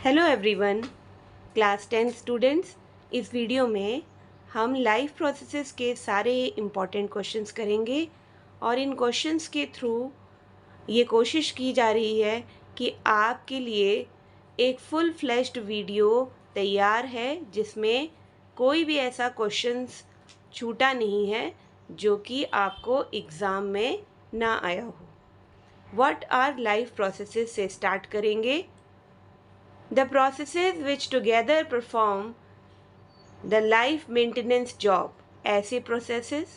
Hello everyone, class 10 students. इस video में हम लाइफ प्रोसेसेस के सारे इम्पॉर्टेंट क्वेश्चंस करेंगे और इन क्वेश्चंस के थ्रू ये कोशिश की जा रही है कि आपके लिए एक फुल फ्लेश्ड वीडियो तैयार है जिसमें कोई भी ऐसा क्वेश्चंस छूटा नहीं है जो कि आपको एग्ज़ाम में ना आया हो। व्हाट आर लाइफ प्रोसेसेस से स्टार्ट करेंगे। The processes which together perform the life maintenance job, ऐसे processes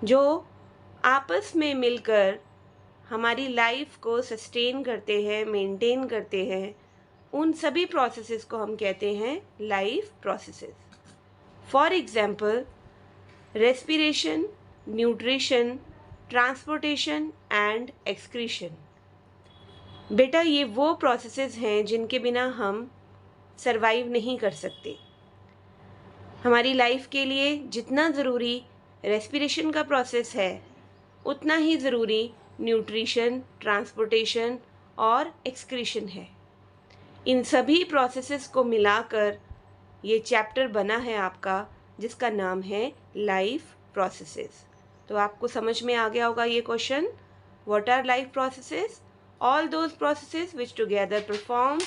जो आपस में मिलकर हमारी लाइफ को सस्टेन करते हैं, मेंटेन करते हैं, उन सभी प्रोसेसेस को हम कहते हैं life processes. For example respiration, nutrition, transportation and excretion. बेटा ये वो प्रोसेसेस हैं जिनके बिना हम सरवाइव नहीं कर सकते। हमारी लाइफ के लिए जितना ज़रूरी रेस्पिरेशन का प्रोसेस है उतना ही ज़रूरी न्यूट्रिशन, ट्रांसपोर्टेशन और एक्सक्रीशन है। इन सभी प्रोसेसेस को मिलाकर ये चैप्टर बना है आपका जिसका नाम है लाइफ प्रोसेसेस। तो आपको समझ में आ गया होगा ये question. What our life processes? All those processes which together perform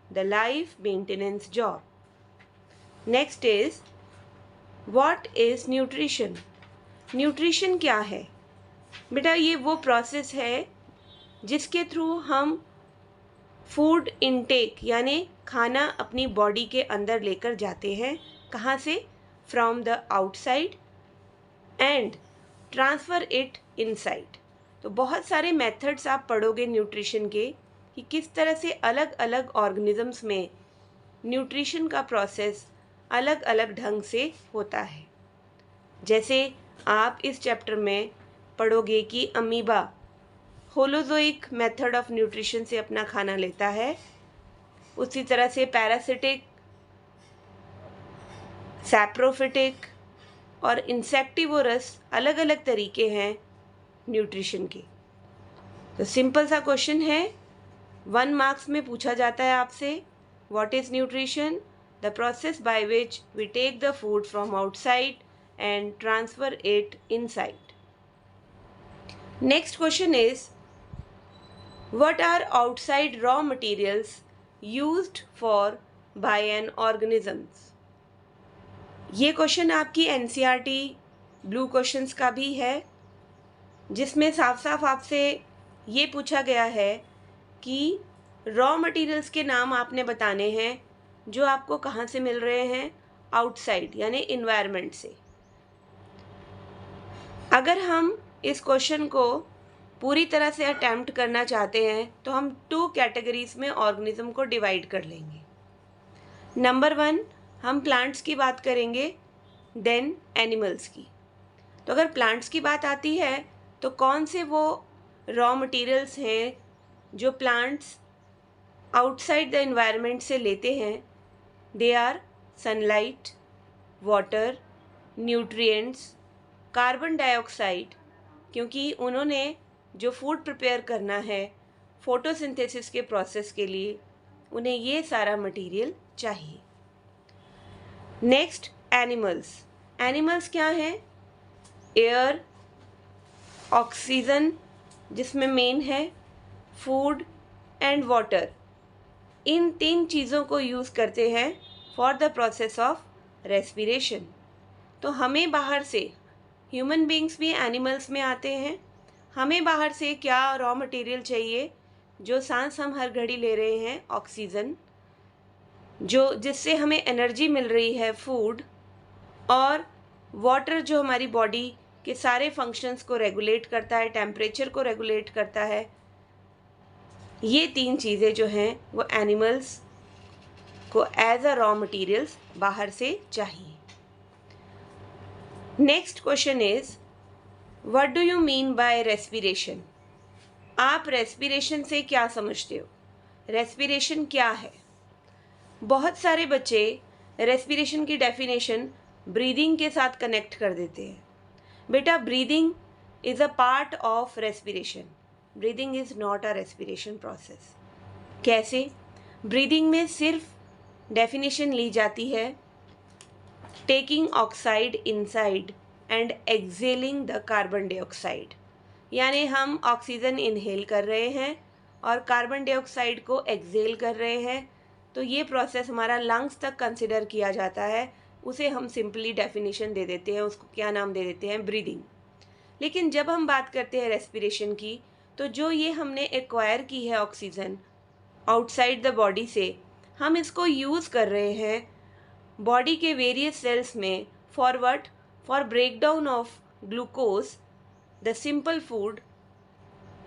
the life maintenance job. Next is, what is nutrition? Nutrition क्या है? बेटा ये वो प्रोसेस है जिसके थ्रू हम फूड इनटेक यानी खाना अपनी बॉडी के अंदर लेकर जाते हैं। कहाँ से? From the outside and transfer it inside. तो बहुत सारे मेथड्स आप पढ़ोगे न्यूट्रिशन के कि किस तरह से अलग अलग ऑर्गेनिजम्स में न्यूट्रिशन का प्रोसेस अलग अलग ढंग से होता है। जैसे आप इस चैप्टर में पढ़ोगे कि amoeba holozoic method of nutrition से अपना खाना लेता है, उसी तरह से पैरासिटिक, सैप्रोफिटिक और इंसेक्टिवोरस अलग अलग तरीके हैं न्यूट्रिशन के। तो सिंपल सा क्वेश्चन है, 1 मार्क्स में पूछा जाता है आपसे, what is nutrition? The process by which we take the food from outside and transfer it inside. Next question is, what are outside raw materials used for by an organisms. ये question आपकी NCERT blue questions का भी है जिसमें साफ साफ आपसे ये पूछा गया है कि रॉ मटेरियल्स के नाम आपने बताने हैं जो आपको कहाँ से मिल रहे हैं? आउटसाइड यानी इन्वायरमेंट से। अगर हम इस क्वेश्चन को पूरी तरह से अटेम्प्ट करना चाहते हैं तो हम 2 कैटेगरीज में ऑर्गेनिज्म को डिवाइड कर लेंगे। नंबर 1 हम प्लांट्स की बात करेंगे, देन एनिमल्स की। तो अगर प्लांट्स की बात आती है तो कौन से वो रॉ मटेरियल्स हैं जो प्लांट्स आउटसाइड द एनवायरनमेंट से लेते हैं? They are sunlight, water, nutrients, carbon dioxide, क्योंकि उन्होंने जो फूड प्रिपेयर करना है फोटोसिंथेसिस के प्रोसेस के लिए उन्हें ये सारा मटेरियल चाहिए। Next animals. एनिमल्स क्या हैं? एयर, ऑक्सीजन जिसमें मेन है, फूड एंड वाटर, इन 3 चीज़ों को यूज़ करते हैं for the process of respiration. तो हमें बाहर से, ह्यूमन बींग्स भी एनिमल्स में आते हैं, हमें बाहर से क्या रॉ मटेरियल चाहिए? जो सांस हम हर घड़ी ले रहे हैं, ऑक्सीजन, जो जिससे हमें एनर्जी मिल रही है, फूड, और वाटर जो हमारी बॉडी के सारे फंक्शंस को रेगुलेट करता है, टेम्परेचर को रेगुलेट करता है। ये 3 चीज़ें जो हैं वो एनिमल्स को एज अ रॉ मटेरियल्स बाहर से चाहिए। Next question is, what do you mean by respiration? आप रेस्पिरेशन से क्या समझते हो? रेस्पिरेशन क्या है? बहुत सारे बच्चे रेस्पिरेशन की डेफिनेशन ब्रीदिंग के साथ कनेक्ट कर देते हैं। बेटा breathing is a part of respiration, breathing is not a respiration process. कैसे? ब्रीदिंग में सिर्फ डेफिनेशन ली जाती है taking oxide inside and excelling the carbon dioxide, यानी हम ऑक्सीजन इनहेल कर रहे हैं और कार्बन डाइऑक्साइड को एक्सेल कर रहे हैं। तो ये प्रोसेस हमारा लंग्स तक कंसिडर किया जाता है, उसे हम सिंपली डेफिनेशन दे देते हैं, उसको क्या नाम दे देते हैं, ब्रीदिंग। लेकिन जब हम बात करते हैं रेस्पिरेशन की, तो जो ये हमने एक्वायर की है ऑक्सीजन आउटसाइड द बॉडी से, हम इसको यूज़ कर रहे हैं बॉडी के वेरियस सेल्स में for what, for breakdown of glucose the simple food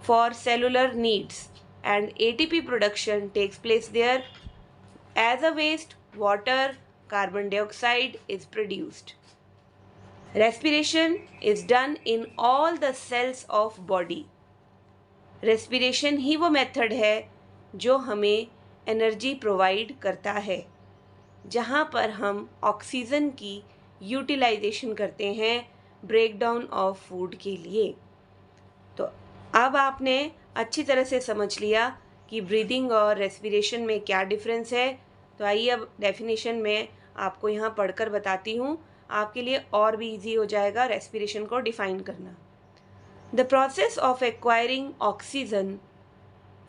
for cellular needs, and ATP production takes place there. As a waste, water, carbon dioxide is produced. Respiration is done in all the cells of body. Respiration ही वो method है जो हमें energy provide करता है, जहाँ पर हम oxygen की यूटिलाइजेशन करते हैं ब्रेकडाउन ऑफ फूड के लिए। तो अब आपने अच्छी तरह से समझ लिया कि ब्रीदिंग और रेस्पिरेशन में क्या डिफरेंस है। तो आइए अब डेफिनेशन में आपको यहाँ पढ़कर बताती हूँ, आपके लिए और भी इजी हो जाएगा रेस्पिरेशन को डिफाइन करना। The process of acquiring oxygen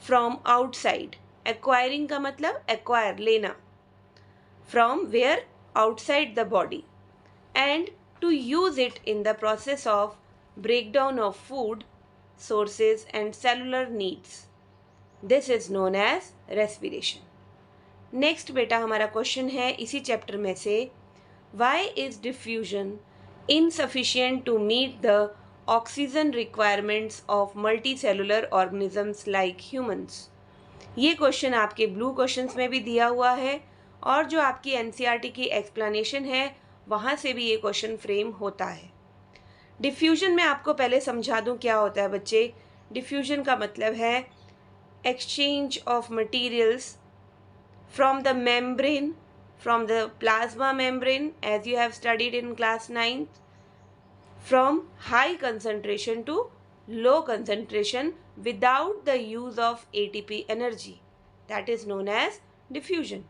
from outside, acquiring का मतलब एक्वायर लेना, from where, outside the body, and to use it in the process of breakdown of food sources and cellular needs. This is known as respiration. Next बेटा हमारा question है इसी chapter में से, Why is diffusion insufficient to meet the oxygen requirements of multicellular organisms like humans? ये question आपके blue questions में भी दिया हुआ है और जो आपकी एनसीईआरटी की एक्सप्लेनेशन है वहाँ से भी ये क्वेश्चन फ्रेम होता है। डिफ्यूजन में आपको पहले समझा दूं क्या होता है बच्चे। डिफ्यूजन का मतलब है exchange of materials from the membrane, from the plasma membrane as you have studied in class 9th, from high concentration to low concentration without the use of ATP energy, that is known as diffusion.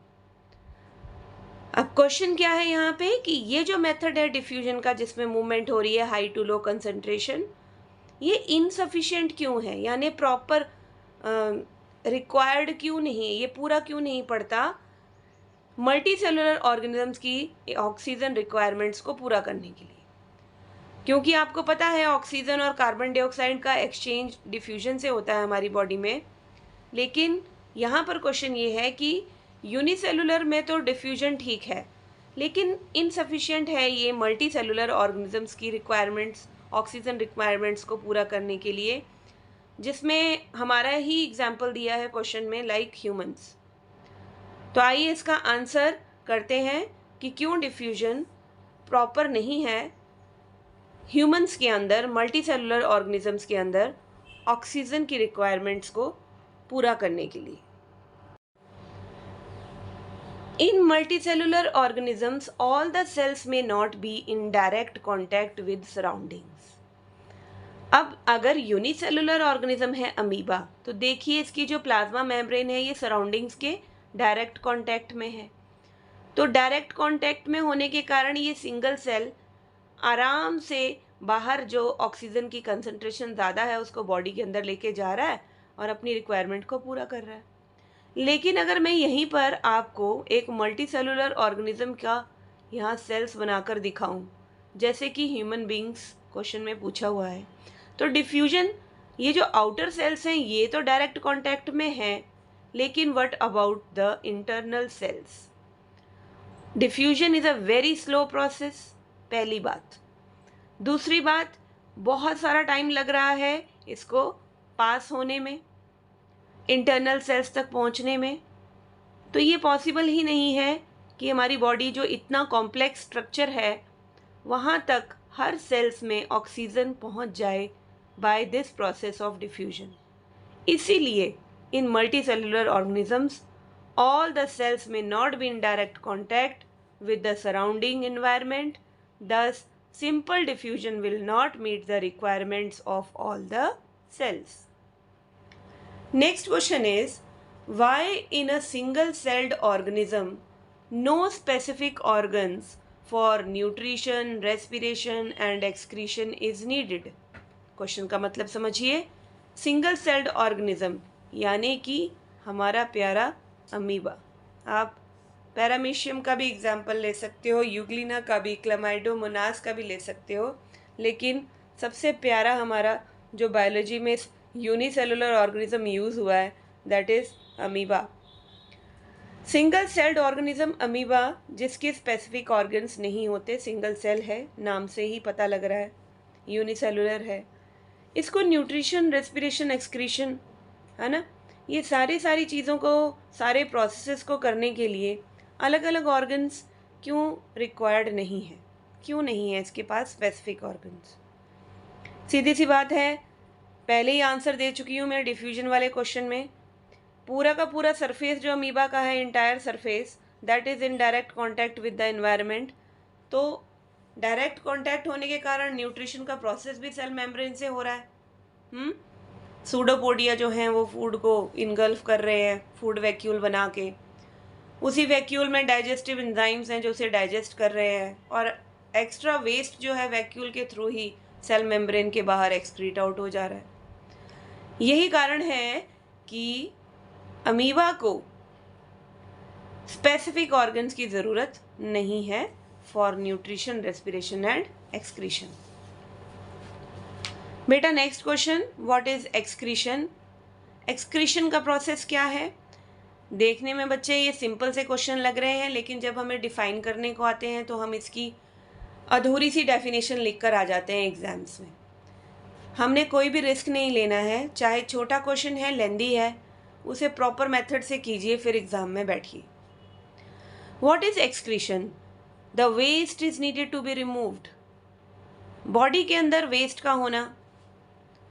अब question क्या है यहाँ पे कि ये जो method है diffusion का जिसमें मूवमेंट हो रही है हाई टू लो कंसंट्रेशन, ये इनसफिशिएंट क्यों है, यानी प्रॉपर रिक्वायर्ड क्यों नहीं है, ये पूरा क्यों नहीं पड़ता मल्टी सेलुलर ऑर्गेनिजम्स की ऑक्सीजन रिक्वायरमेंट्स को पूरा करने के लिए। क्योंकि आपको पता है ऑक्सीजन और कार्बन डाइऑक्साइड का एक्सचेंज डिफ्यूजन से होता है हमारी बॉडी में, लेकिन यहाँ पर क्वेश्चन ये है कि यूनिसेलुलर में तो डिफ्यूजन ठीक है लेकिन इनसफिशिएंट है ये मल्टी सेलुलर ऑर्गेनिजम्स की रिक्वायरमेंट्स, ऑक्सीजन रिक्वायरमेंट्स को पूरा करने के लिए, जिसमें हमारा ही एग्जाम्पल दिया है क्वेश्चन में लाइक ह्यूमंस। तो आइए इसका आंसर करते हैं कि क्यों डिफ्यूजन प्रॉपर नहीं है ह्यूमंस के अंदर, मल्टी सेलुलर ऑर्गेनिजम्स के अंदर ऑक्सीजन की रिक्वायरमेंट्स को पूरा करने के लिए। In multicellular organisms, all the cells may not be in direct contact with surroundings. अब अगर यूनिसेलुलर ऑर्गेनिज्म है अमीबा, तो देखिए इसकी जो प्लाज्मा मेम्ब्रेन है ये सराउंडिंग्स के डायरेक्ट कांटेक्ट में है। तो डायरेक्ट कांटेक्ट में होने के कारण ये सिंगल सेल आराम से बाहर जो ऑक्सीजन की कंसंट्रेशन ज़्यादा है उसको बॉडी के अंदर लेके जा रहा है और अपनी रिक्वायरमेंट को पूरा कर रहा है। लेकिन अगर मैं यहीं पर आपको एक मल्टी सेलुलर ऑर्गेनिज्म का यहाँ सेल्स बनाकर दिखाऊं, जैसे कि ह्यूमन बींग्स क्वेश्चन में पूछा हुआ है, तो डिफ्यूजन, ये जो आउटर सेल्स हैं ये तो डायरेक्ट कांटेक्ट में हैं, लेकिन what about the internal cells? Diffusion is a very slow process, पहली बात। दूसरी बात, बहुत सारा टाइम लग रहा है इसको पास होने में, इंटरनल सेल्स तक पहुंचने में। तो ये पॉसिबल ही नहीं है कि हमारी बॉडी जो इतना कॉम्प्लेक्स स्ट्रक्चर है वहाँ तक हर सेल्स में ऑक्सीजन पहुँच जाए by this process of diffusion. इसीलिए इन multicellular organisms all the cells may not be in direct contact with the surrounding environment, thus simple diffusion will not meet the requirements of all the cells. Next question is, Why in a single celled organism no specific organs for nutrition, respiration and excretion is needed? Question का मतलब समझिए। Single celled organism यानी कि हमारा प्यारा amoeba. आप paramecium का भी एग्जाम्पल ले सकते हो, यूग्लिना का भी, क्लमाइडोमोनास का भी ले सकते हो, लेकिन सबसे प्यारा हमारा जो बायोलॉजी में यूनिसेलुलर ऑर्गेनिज्म यूज़ हुआ है that is amoeba. Single celled organism amoeba, जिसके स्पेसिफिक ऑर्गन्स नहीं होते, सिंगल सेल है, नाम से ही पता लग रहा है, यूनिसेलुलर है। इसको न्यूट्रिशन, रेस्पिरेशन, एक्सक्रीशन, है ना, ये सारी चीज़ों को, सारे प्रोसेसेस को करने के लिए अलग अलग ऑर्गन्स क्यों रिक्वायर्ड नहीं है? क्यों नहीं है इसके पास स्पेसिफिक ऑर्गन्स? सीधी सी बात है, पहले ही आंसर दे चुकी हूँ मैं डिफ्यूजन वाले क्वेश्चन में। पूरा का पूरा सरफेस जो अमीबा का है, entire surface, that is in direct contact with the environment. तो डायरेक्ट कॉन्टैक्ट होने के कारण न्यूट्रिशन का प्रोसेस भी सेल मेम्ब्रेन से हो रहा है। सूडोपोडिया जो हैं वो फूड को इनगल्फ कर रहे हैं फूड वैक्यूल बना के। उसी वैक्यूल में डाइजेस्टिव एंजाइम्स हैं जो उसे डाइजेस्ट कर रहे हैं, और एक्स्ट्रा वेस्ट जो है वैक्यूल के थ्रू ही सेल मेम्ब्रेन के बाहर एक्सक्रीट आउट हो जा रहा है। यही कारण है कि अमीबा को स्पेसिफिक ऑर्गन्स की ज़रूरत नहीं है for nutrition, respiration and excretion. बेटा next question, what is excretion? Excretion का प्रोसेस क्या है? देखने में बच्चे ये सिंपल से क्वेश्चन लग रहे हैं, लेकिन जब हमें डिफाइन करने को आते हैं तो हम इसकी अधूरी सी डेफिनेशन लिख कर आ जाते हैं एग्जाम्स में। हमने कोई भी रिस्क नहीं लेना है, चाहे छोटा क्वेश्चन है, लेंदी है, उसे प्रॉपर मेथड से कीजिए, फिर एग्जाम में बैठिए। What is excretion? The waste is needed to be removed. Body के अंदर वेस्ट का होना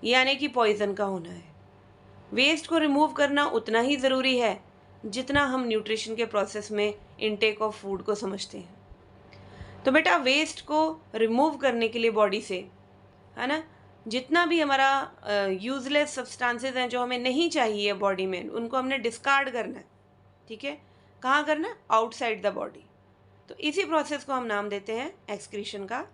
यानी कि पॉइजन का होना है। वेस्ट को रिमूव करना उतना ही ज़रूरी है जितना हम न्यूट्रिशन के प्रोसेस में इनटेक ऑफ फूड को समझते हैं। तो बेटा वेस्ट को रिमूव करने के लिए बॉडी से, है ना, जितना भी हमारा यूजलेस सब्सटेंसेस हैं जो हमें नहीं चाहिए बॉडी में, उनको हमने डिस्कार्ड करना है। ठीक है, कहाँ करना है? Outside the body. तो इसी प्रोसेस को हम नाम देते हैं एक्सक्रीशन का।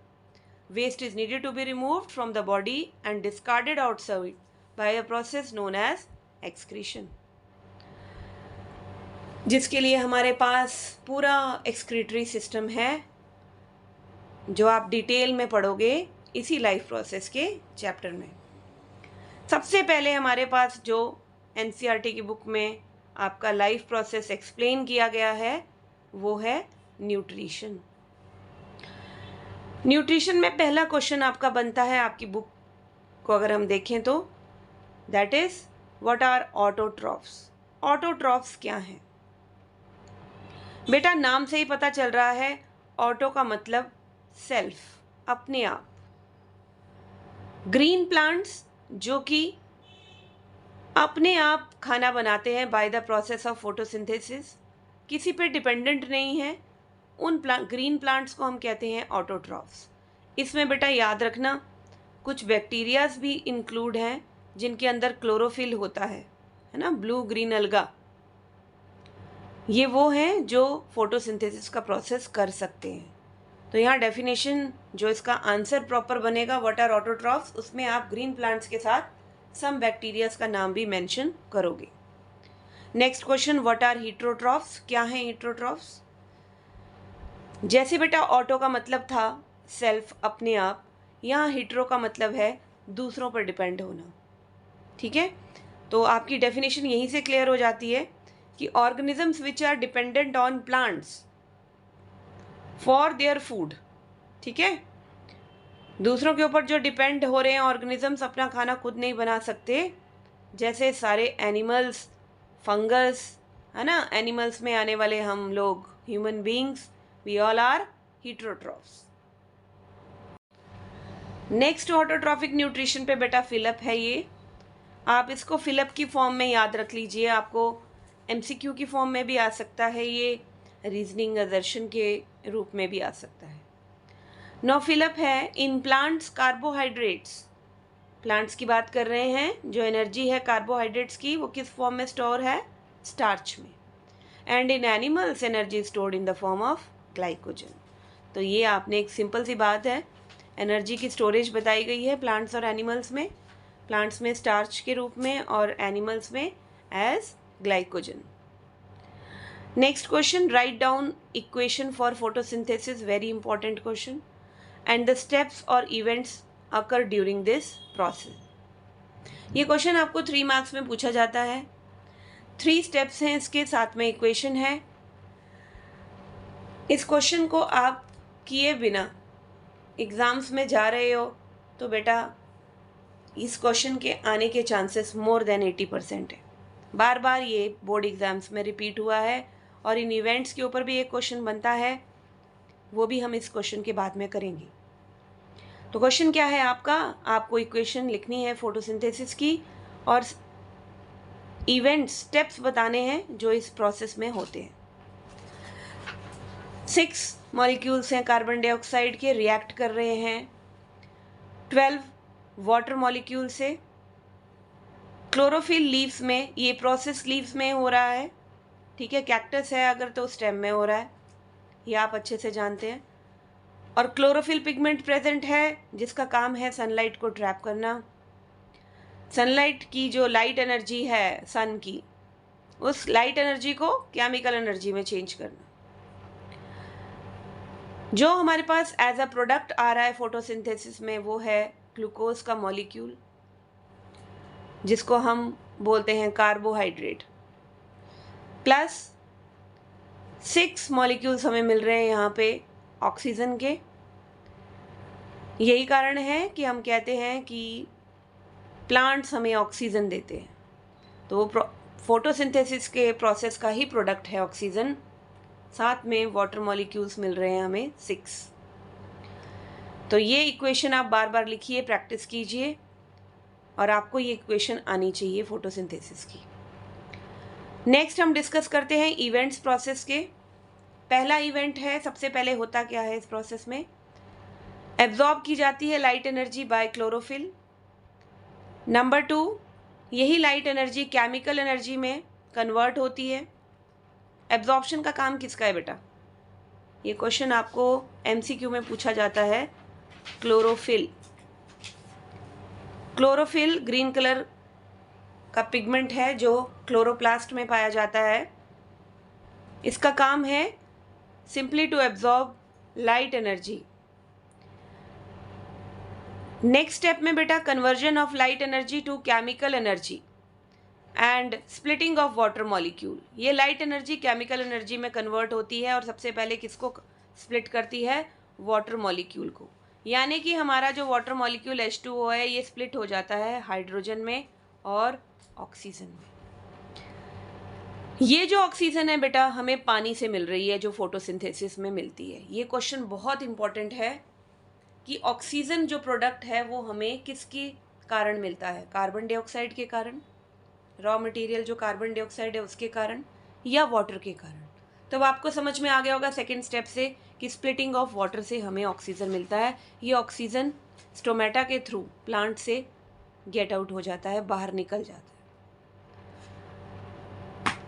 Waste is needed to be removed from the body and discarded outside by a process known as excretion, जिसके लिए हमारे पास पूरा एक्सक्रीटरी सिस्टम है जो आप डिटेल में पढ़ोगे इसी लाइफ प्रोसेस के चैप्टर में। सबसे पहले हमारे पास जो एनसीईआरटी की बुक में आपका लाइफ प्रोसेस एक्सप्लेन किया गया है वो है न्यूट्रिशन। न्यूट्रिशन में पहला क्वेश्चन आपका बनता है, आपकी बुक को अगर हम देखें तो, that is what are autotrophs. Autotrophs क्या हैं? बेटा नाम से ही पता चल रहा है, ऑटो का मतलब सेल्फ, अपने आप। ग्रीन प्लांट्स जो कि अपने आप खाना बनाते हैं by the process of photosynthesis, किसी पे डिपेंडेंट नहीं है, उन ग्रीन प्लांट्स को हम कहते हैं ऑटोट्रॉफ्स। इसमें बेटा याद रखना कुछ बैक्टीरियाज भी इंक्लूड हैं जिनके अंदर क्लोरोफिल होता है ना, ब्लू ग्रीन अलगा, ये वो हैं जो फोटोसिंथेसिस का प्रोसेस कर सकते हैं। तो यहाँ डेफिनेशन जो इसका आंसर प्रॉपर बनेगा व्हाट आर ऑटोट्रॉफ्स, उसमें आप ग्रीन प्लांट्स के साथ सम बैक्टीरियाज का नाम भी मेंशन करोगे। Next question, what are heterotrophs? क्या हैं हीट्रोट्रॉफ्स? जैसे बेटा ऑटो का मतलब था सेल्फ, अपने आप, यहाँ हीट्रो का मतलब है दूसरों पर डिपेंड होना। ठीक है, तो आपकी डेफिनेशन यहीं से क्लियर हो जाती है कि organisms which are dependent on plants for their food. ठीक है, दूसरों के ऊपर जो डिपेंड हो रहे हैं ऑर्गेनिजम्स, अपना खाना खुद नहीं बना सकते, जैसे सारे एनिमल्स, फंगस, है ना, एनिमल्स में आने वाले हम लोग, human beings, we all are heterotrophs. Next autotrophic nutrition पे बेटा फिलअप है, ये आप इसको फिलअप की फॉर्म में याद रख लीजिए, आपको एमसीक्यू की फॉर्म में भी आ सकता है, ये रीजनिंग असर्शन के रूप में भी आ सकता है। नो फिलअप है इन प्लांट्स कार्बोहाइड्रेट्स। प्लांट्स की बात कर रहे हैं, जो एनर्जी है कार्बोहाइड्रेट्स की वो किस फॉर्म में स्टोर है? स्टार्च में, and in animals energy stored in the form of glycogen. तो ये आपने एक सिंपल सी बात है, एनर्जी की स्टोरेज बताई गई है प्लांट्स और एनिमल्स में, प्लांट्स में स्टार्च के रूप में और एनिमल्स में as glycogen. Next question, write down equation for photosynthesis, very important question, and the steps और events occur during this process. ये क्वेश्चन आपको 3 मार्क्स में पूछा जाता है। 3 स्टेप्स हैं इसके, साथ में इक्वेशन है। इस क्वेश्चन को आप किए बिना एग्ज़ाम्स में जा रहे हो तो बेटा इस क्वेश्चन के आने के चांसेस मोर देन 80% है। बार बार ये बोर्ड एग्ज़ाम्स में रिपीट हुआ है और इन इवेंट्स के ऊपर भी एक क्वेश्चन बनता है, वो भी हम इस क्वेश्चन के बाद में करेंगे। तो क्वेश्चन क्या है आपका, आपको इक्वेशन लिखनी है फोटोसिंथेसिस की और इवेंट स्टेप्स बताने हैं जो इस प्रोसेस में होते हैं। 6 मॉलिक्यूल्स हैं कार्बन डाइऑक्साइड के, रिएक्ट कर रहे हैं 12 वाटर मॉलिक्यूल से। क्लोरोफिल लीव्स में, ये प्रोसेस लीव्स में हो रहा है, ठीक है, कैक्टस है अगर तो स्टेम में हो रहा है, ये आप अच्छे से जानते हैं। और क्लोरोफिल पिगमेंट प्रेजेंट है जिसका काम है सनलाइट को ट्रैप करना। सनलाइट की जो लाइट एनर्जी है सन की, उस लाइट एनर्जी को केमिकल एनर्जी में चेंज करना। जो हमारे पास एज अ प्रोडक्ट आ रहा है फोटोसिंथेसिस में वो है ग्लूकोज का मॉलिक्यूल, जिसको हम बोलते हैं कार्बोहाइड्रेट, प्लस 6 मॉलिक्यूल्स हमें मिल रहे हैं यहाँ पे ऑक्सीजन के। यही कारण है कि हम कहते हैं कि प्लांट्स हमें ऑक्सीजन देते हैं, तो वो फोटोसिंथेसिस के प्रोसेस का ही प्रोडक्ट है ऑक्सीजन। साथ में वाटर मॉलिक्यूल्स मिल रहे हैं हमें 6। तो ये इक्वेशन आप बार बार लिखिए, प्रैक्टिस कीजिए और आपको ये इक्वेशन आनी चाहिए फोटोसिंथेसिस की। नेक्स्ट हम डिस्कस करते हैं इवेंट्स प्रोसेस के। पहला इवेंट है, सबसे पहले होता क्या है इस प्रोसेस में, एब्जॉर्ब की जाती है light energy by chlorophyll. Number 2, यही लाइट एनर्जी केमिकल एनर्जी में कन्वर्ट होती है। एब्जॉर्प्शन का काम किसका है बेटा, ये क्वेश्चन आपको एमसीक्यू में पूछा जाता है। क्लोरोफिल, क्लोरोफिल ग्रीन कलर का पिगमेंट है जो क्लोरोप्लास्ट में पाया जाता है। इसका काम है simply to absorb light energy. Next step में बेटा conversion of light energy to chemical energy and splitting of water molecule. ये लाइट एनर्जी केमिकल एनर्जी में कन्वर्ट होती है और सबसे पहले किसको स्प्लिट करती है, वाटर मॉलिक्यूल को। यानी कि हमारा जो वाटर मॉलिक्यूल H2O है ये स्प्लिट हो जाता है हाइड्रोजन में और ऑक्सीजन में। ये जो ऑक्सीजन है बेटा हमें पानी से मिल रही है जो फोटोसिंथेसिस में मिलती है। ये क्वेश्चन बहुत इंपॉर्टेंट है कि ऑक्सीजन जो प्रोडक्ट है वो हमें किसके कारण मिलता है, कार्बन डाइऑक्साइड के कारण, रॉ मटेरियल जो कार्बन डाइऑक्साइड है उसके कारण, या वाटर के कारण। तब आपको समझ में आ गया होगा सेकेंड स्टेप से कि स्प्लिटिंग ऑफ वाटर से हमें ऑक्सीजन मिलता है। ये ऑक्सीजन स्टोमेटा के थ्रू प्लांट से गेट आउट हो जाता है, बाहर निकल जाता है।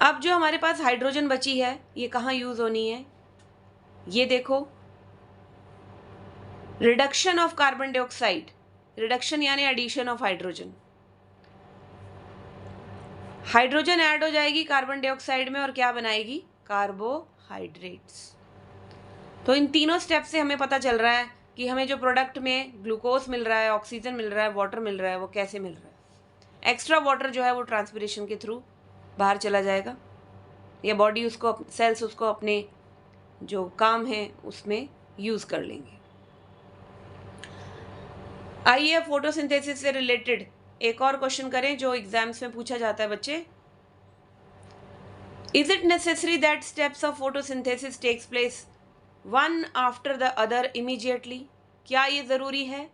अब जो हमारे पास हाइड्रोजन बची है ये कहाँ यूज होनी है, ये देखो, reduction of carbon dioxide, reduction यानी addition of hydrogen. Hydrogen add हो जाएगी कार्बन डाइऑक्साइड में और क्या बनाएगी, कार्बोहाइड्रेट्स। तो इन तीनों स्टेप से हमें पता चल रहा है कि हमें जो प्रोडक्ट में ग्लूकोज मिल रहा है, ऑक्सीजन मिल रहा है, वाटर मिल रहा है, वो कैसे मिल रहा है। एक्स्ट्रा वाटर जो है वो ट्रांसपिरेशन के थ्रू बाहर चला जाएगा, या बॉडी उसको, सेल्स उसको अपने जो काम है उसमें यूज कर लेंगे। आइए फोटोसिंथेसिस से रिलेटेड एक और क्वेश्चन करें जो एग्जाम्स में पूछा जाता है बच्चे। Is it necessary that steps of photosynthesis takes place one after the other immediately. क्या ये ज़रूरी है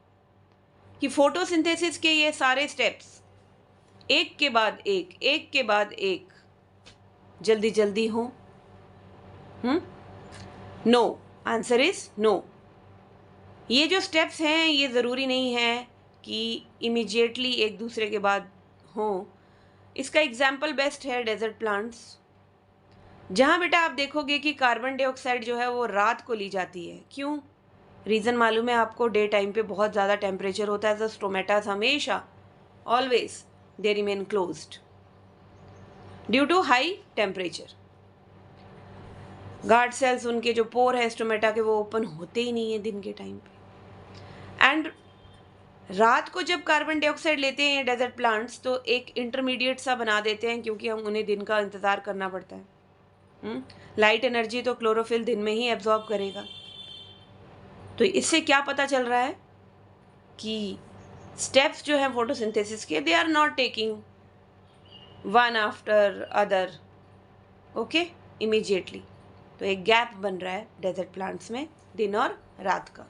कि फोटोसिंथेसिस के ये सारे स्टेप्स एक के बाद एक के बाद एक जल्दी जल्दी हों? No, answer is no. ये जो स्टेप्स हैं ये ज़रूरी नहीं है कि इमीडिएटली एक दूसरे के बाद हों। इसका एग्जाम्पल बेस्ट है डेजर्ट प्लांट्स, जहाँ बेटा आप देखोगे कि कार्बन डाइऑक्साइड जो है वो रात को ली जाती है। क्यों? रीज़न मालूम है आपको? डे टाइम पे बहुत ज़्यादा टेम्परेचर होता है, तो स्टोमेटास हमेशा always they remain closed due to high temperature. Guard cells, उनके जो पोर है स्टोमेटा के, वो ओपन होते ही नहीं है दिन के टाइम पे। एंड रात को जब कार्बन डाइऑक्साइड लेते हैं डेजर्ट प्लांट्स, तो एक इंटरमीडिएट सा बना देते हैं, क्योंकि हम उन्हें दिन का इंतज़ार करना पड़ता है। लाइट एनर्जी तो क्लोरोफिल दिन में ही एब्जॉर्ब करेगा। तो इससे क्या पता चल रहा है कि स्टेप्स जो हैं फोटोसिंथेसिस के, they are not taking one after other, okay, immediately. तो एक गैप बन रहा है डेजर्ट प्लांट्स में दिन और रात का।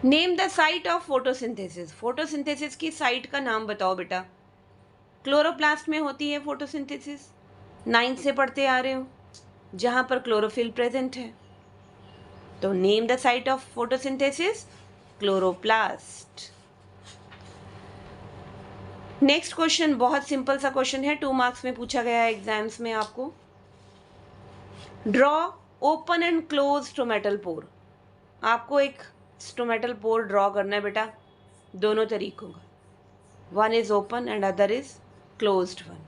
Name the site of photosynthesis. Photosynthesis की साइट का नाम बताओ बेटा। क्लोरोप्लास्ट में होती है फोटोसिंथेसिस, 9th से पढ़ते आ रहे हो, जहां पर क्लोरोफिल प्रेजेंट है। तो name the site of photosynthesis, chloroplast. Next question बहुत सिंपल सा क्वेश्चन है, 2 मार्क्स में पूछा गया है एग्जाम्स में आपको। Draw open and close stomatal pore. आपको एक स्टोमेटल पोर ड्रॉ करना है बेटा, दोनों तरीकों का, one is open and other is closed one.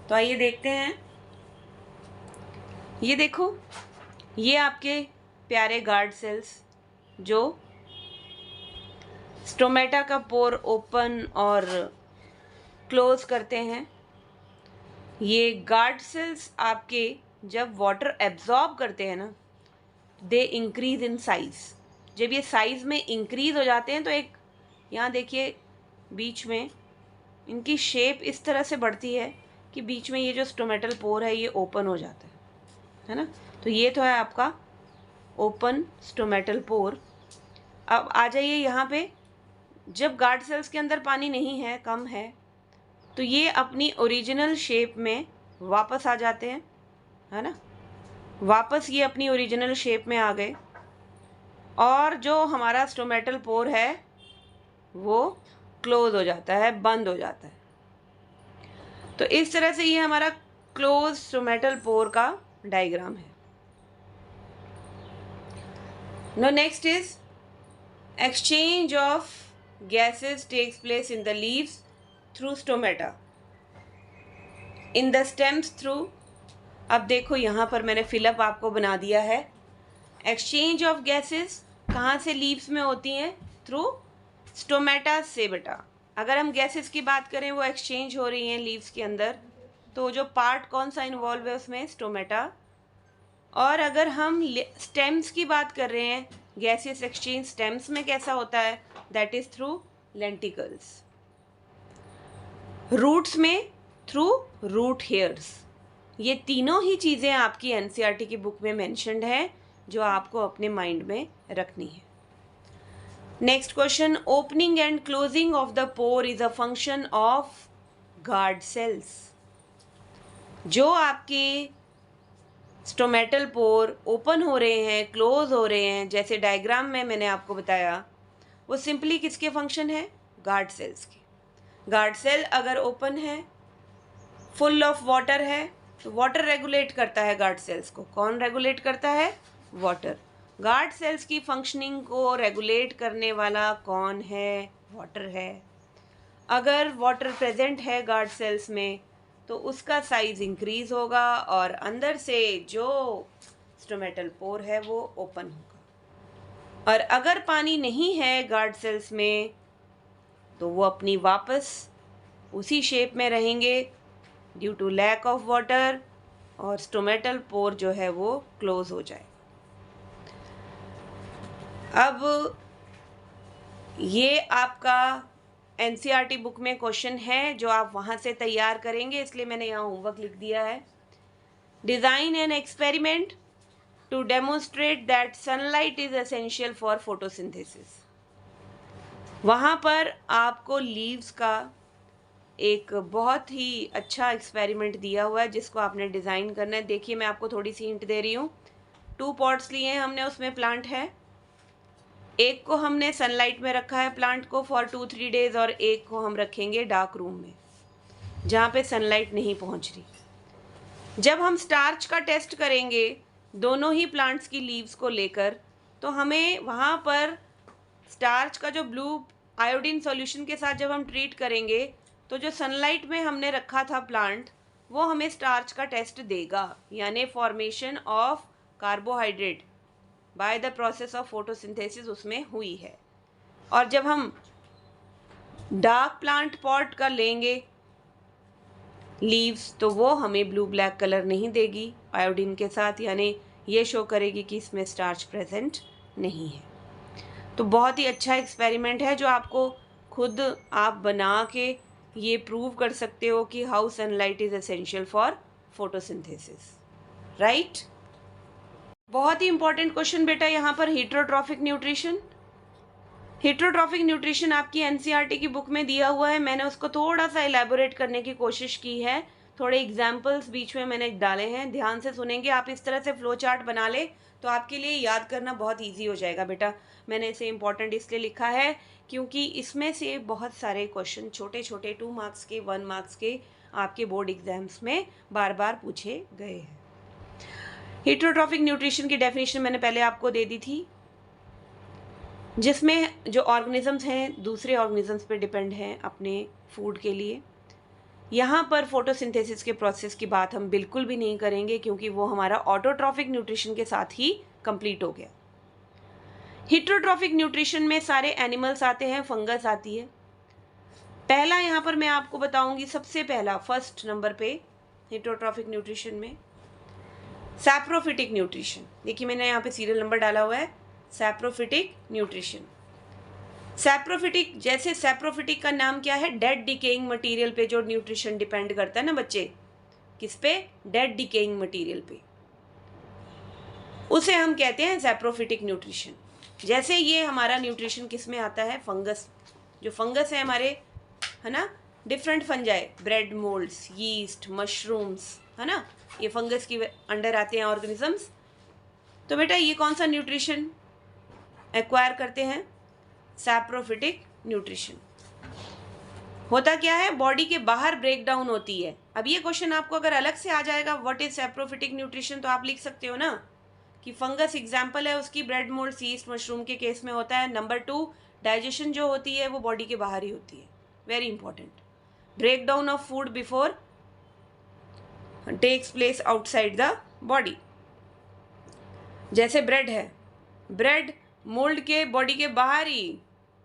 तो आइए देखते हैं। ये देखो, ये आपके प्यारे गार्ड सेल्स जो स्टोमेटा का पोर ओपन और क्लोज करते हैं। ये गार्ड सेल्स आपके जब वाटर एब्जॉर्ब करते हैं ना, दे इंक्रीज इन साइज। जब ये साइज में इंक्रीज हो जाते हैं, तो एक यहाँ देखिए बीच में इनकी शेप इस तरह से बढ़ती है कि बीच में ये जो स्टोमेटल पोर है ये ओपन हो जाता है ना। तो ये तो है आपका ओपन स्टोमेटल पोर। अब आ जाइए यहाँ पे, जब गार्ड सेल्स के अंदर पानी नहीं है, कम है, तो ये अपनी ओरिजिनल शेप में वापस आ जाते हैं, है ना। वापस ये अपनी ओरिजिनल शेप में आ गए, और जो हमारा स्टोमेटल पोर है वो क्लोज हो जाता है, बंद हो जाता है। तो इस तरह से ये हमारा क्लोज स्टोमेटल पोर का डायग्राम है। Now next is exchange of gases takes place in the leaves through stomata, in the stems through। अब देखो यहाँ पर मैंने फिलअप आपको बना दिया है। एक्सचेंज ऑफ गैसेस कहाँ से लीव्स में होती हैं? थ्रू स्टोमेटा से बेटा। अगर हम गैसेस की बात करें, वो एक्सचेंज हो रही हैं लीव्स के अंदर, तो जो पार्ट कौन सा इन्वॉल्व है उसमें? स्टोमेटा। और अगर हम स्टेम्स की बात कर रहे हैं, गैसियस एक्सचेंज स्टेम्स में कैसा होता है? That is through lenticels. Roots में थ्रू रूट हेयर्स। ये तीनों ही चीज़ें आपकी एनसीईआरटी की बुक में मेंशन्ड है, जो आपको अपने माइंड में रखनी है। Next question, opening and closing of the pour is a function of guard cells. जो आपके स्टोमेटल पोर ओपन हो रहे हैं, क्लोज हो रहे हैं, जैसे डायग्राम में मैंने आपको बताया, वो सिंपली किसके फंक्शन है? गार्ड सेल्स के। गार्ड सेल अगर ओपन है, फुल ऑफ वाटर है, तो वाटर रेगुलेट करता है गार्ड सेल्स को। कौन रेगुलेट करता है? वाटर। गार्ड सेल्स की फंक्शनिंग को रेगुलेट करने वाला कौन है? वाटर है। अगर वाटर प्रेजेंट है गार्ड सेल्स में, तो उसका साइज इंक्रीज होगा और अंदर से जो स्टोमेटल पोर है वो ओपन होगा। और अगर पानी नहीं है गार्ड सेल्स में, तो वो अपनी वापस उसी शेप में रहेंगे due to lack of water, और स्टोमेटल पोर जो है वो क्लोज हो जाए। अब ये आपका एनसीईआरटी बुक में क्वेश्चन है, जो आप वहाँ से तैयार करेंगे, इसलिए मैंने यहाँ होमवर्क लिख दिया है। Design an experiment to demonstrate that sunlight is essential for photosynthesis. वहाँ पर आपको लीव्स का एक बहुत ही अच्छा एक्सपेरिमेंट दिया हुआ है, जिसको आपने डिज़ाइन करना है। देखिए, मैं आपको थोड़ी सी हिंट दे रही हूँ। 2 पॉट्स लिए हैं हमने, उसमें प्लांट है, एक को हमने सनलाइट में रखा है प्लांट को फॉर 2-3 डेज, और एक को हम रखेंगे डार्क रूम में जहाँ पे सनलाइट नहीं पहुँच रही। जब हम स्टार्च का टेस्ट करेंगे दोनों ही प्लांट्स की लीव्स को लेकर, तो हमें वहाँ पर स्टार्च का जो ब्लू आयोडीन सॉल्यूशन के साथ जब हम ट्रीट करेंगे, तो जो सनलाइट में हमने रखा था प्लांट वो हमें स्टार्च का टेस्ट देगा, यानी formation of carbohydrate by the process of photosynthesis उसमें हुई है। और जब हम डार्क प्लांट पॉट का लेंगे लीव्स, तो वो हमें ब्लू ब्लैक कलर नहीं देगी आयोडीन के साथ, यानी ये शो करेगी कि इसमें स्टार्च प्रेजेंट नहीं है। तो बहुत ही अच्छा एक्सपेरिमेंट है जो आपको खुद आप बना के ये प्रूव कर सकते हो कि how sunlight is essential for photosynthesis, right. बहुत ही इंपॉर्टेंट क्वेश्चन बेटा यहाँ पर, हीटरोट्रॉफिक न्यूट्रिशन। हीटरोट्रॉफिक न्यूट्रिशन आपकी एनसीईआरटी की बुक में दिया हुआ है, मैंने उसको थोड़ा सा एलैबोरेट करने की कोशिश की है, थोड़े एग्जाम्पल्स बीच में मैंने डाले हैं, ध्यान से सुनेंगे। आप इस तरह से फ्लो चार्ट बना ले तो आपके लिए याद करना बहुत ईजी हो जाएगा बेटा। मैंने इसे इंपॉर्टेंट इसलिए लिखा है क्योंकि इसमें से बहुत सारे क्वेश्चन छोटे छोटे 2 मार्क्स के 1 मार्क्स के आपके बोर्ड एग्जाम्स में बार बार पूछे गए हैं। हीटरोट्रॉफिक न्यूट्रिशन की डेफिनेशन मैंने पहले आपको दे दी थी, जिसमें जो ऑर्गेनिजम्स हैं दूसरे ऑर्गेनिजम्स पे डिपेंड हैं अपने फूड के लिए। यहाँ पर फोटोसिंथेसिस के प्रोसेस की बात हम बिल्कुल भी नहीं करेंगे क्योंकि वो हमारा ऑटोट्रॉफिक न्यूट्रिशन के साथ ही कंप्लीट हो गया। हीटरोट्रॉफिक न्यूट्रिशन में सारे एनिमल्स आते हैं, फंगस आती है। पहला यहाँ पर मैं आपको बताऊंगी, सबसे पहला फर्स्ट नंबर पे हीटरोट्रॉफिक न्यूट्रिशन में सैप्रोफिटिक न्यूट्रिशन। देखिए मैंने यहाँ पे सीरियल नंबर डाला हुआ है, सैप्रोफिटिक न्यूट्रिशन। सैप्रोफिटिक, जैसे सैप्रोफिटिक का नाम क्या है, डेड डिकेइंग मटेरियल पे जो न्यूट्रिशन डिपेंड करता है ना बच्चे, किस पे, डेड डिकेइंग मटेरियल पे, उसे हम कहते हैं सैप्रोफिटिक न्यूट्रिशन। जैसे ये हमारा न्यूट्रिशन किस में आता है, फंगस, जो फंगस है हमारे, है ना, different fungi, bread moulds, yeast, mushrooms, है ना, ये फंगस की अंडर आते हैं ऑर्गेनिजम्स। तो बेटा ये कौन सा न्यूट्रिशन एक्वायर करते हैं, सैप्रोफिटिक न्यूट्रिशन। होता क्या है, बॉडी के बाहर ब्रेक डाउन होती है। अब ये क्वेश्चन आपको अगर अलग से आ जाएगा व्हाट इज सैप्रोफिटिक न्यूट्रिशन, तो आप लिख सकते हो ना कि फंगस एग्जाम्पल है उसकी, ब्रेड मोल्ड, यीस्ट, मशरूम के केस में होता है। नंबर 2, डाइजेशन जो होती है वो बॉडी के बाहर ही होती है, very important. Break down of food before takes place outside the body. जैसे ब्रेड है, ब्रेड मोल्ड के बॉडी के बाहर ही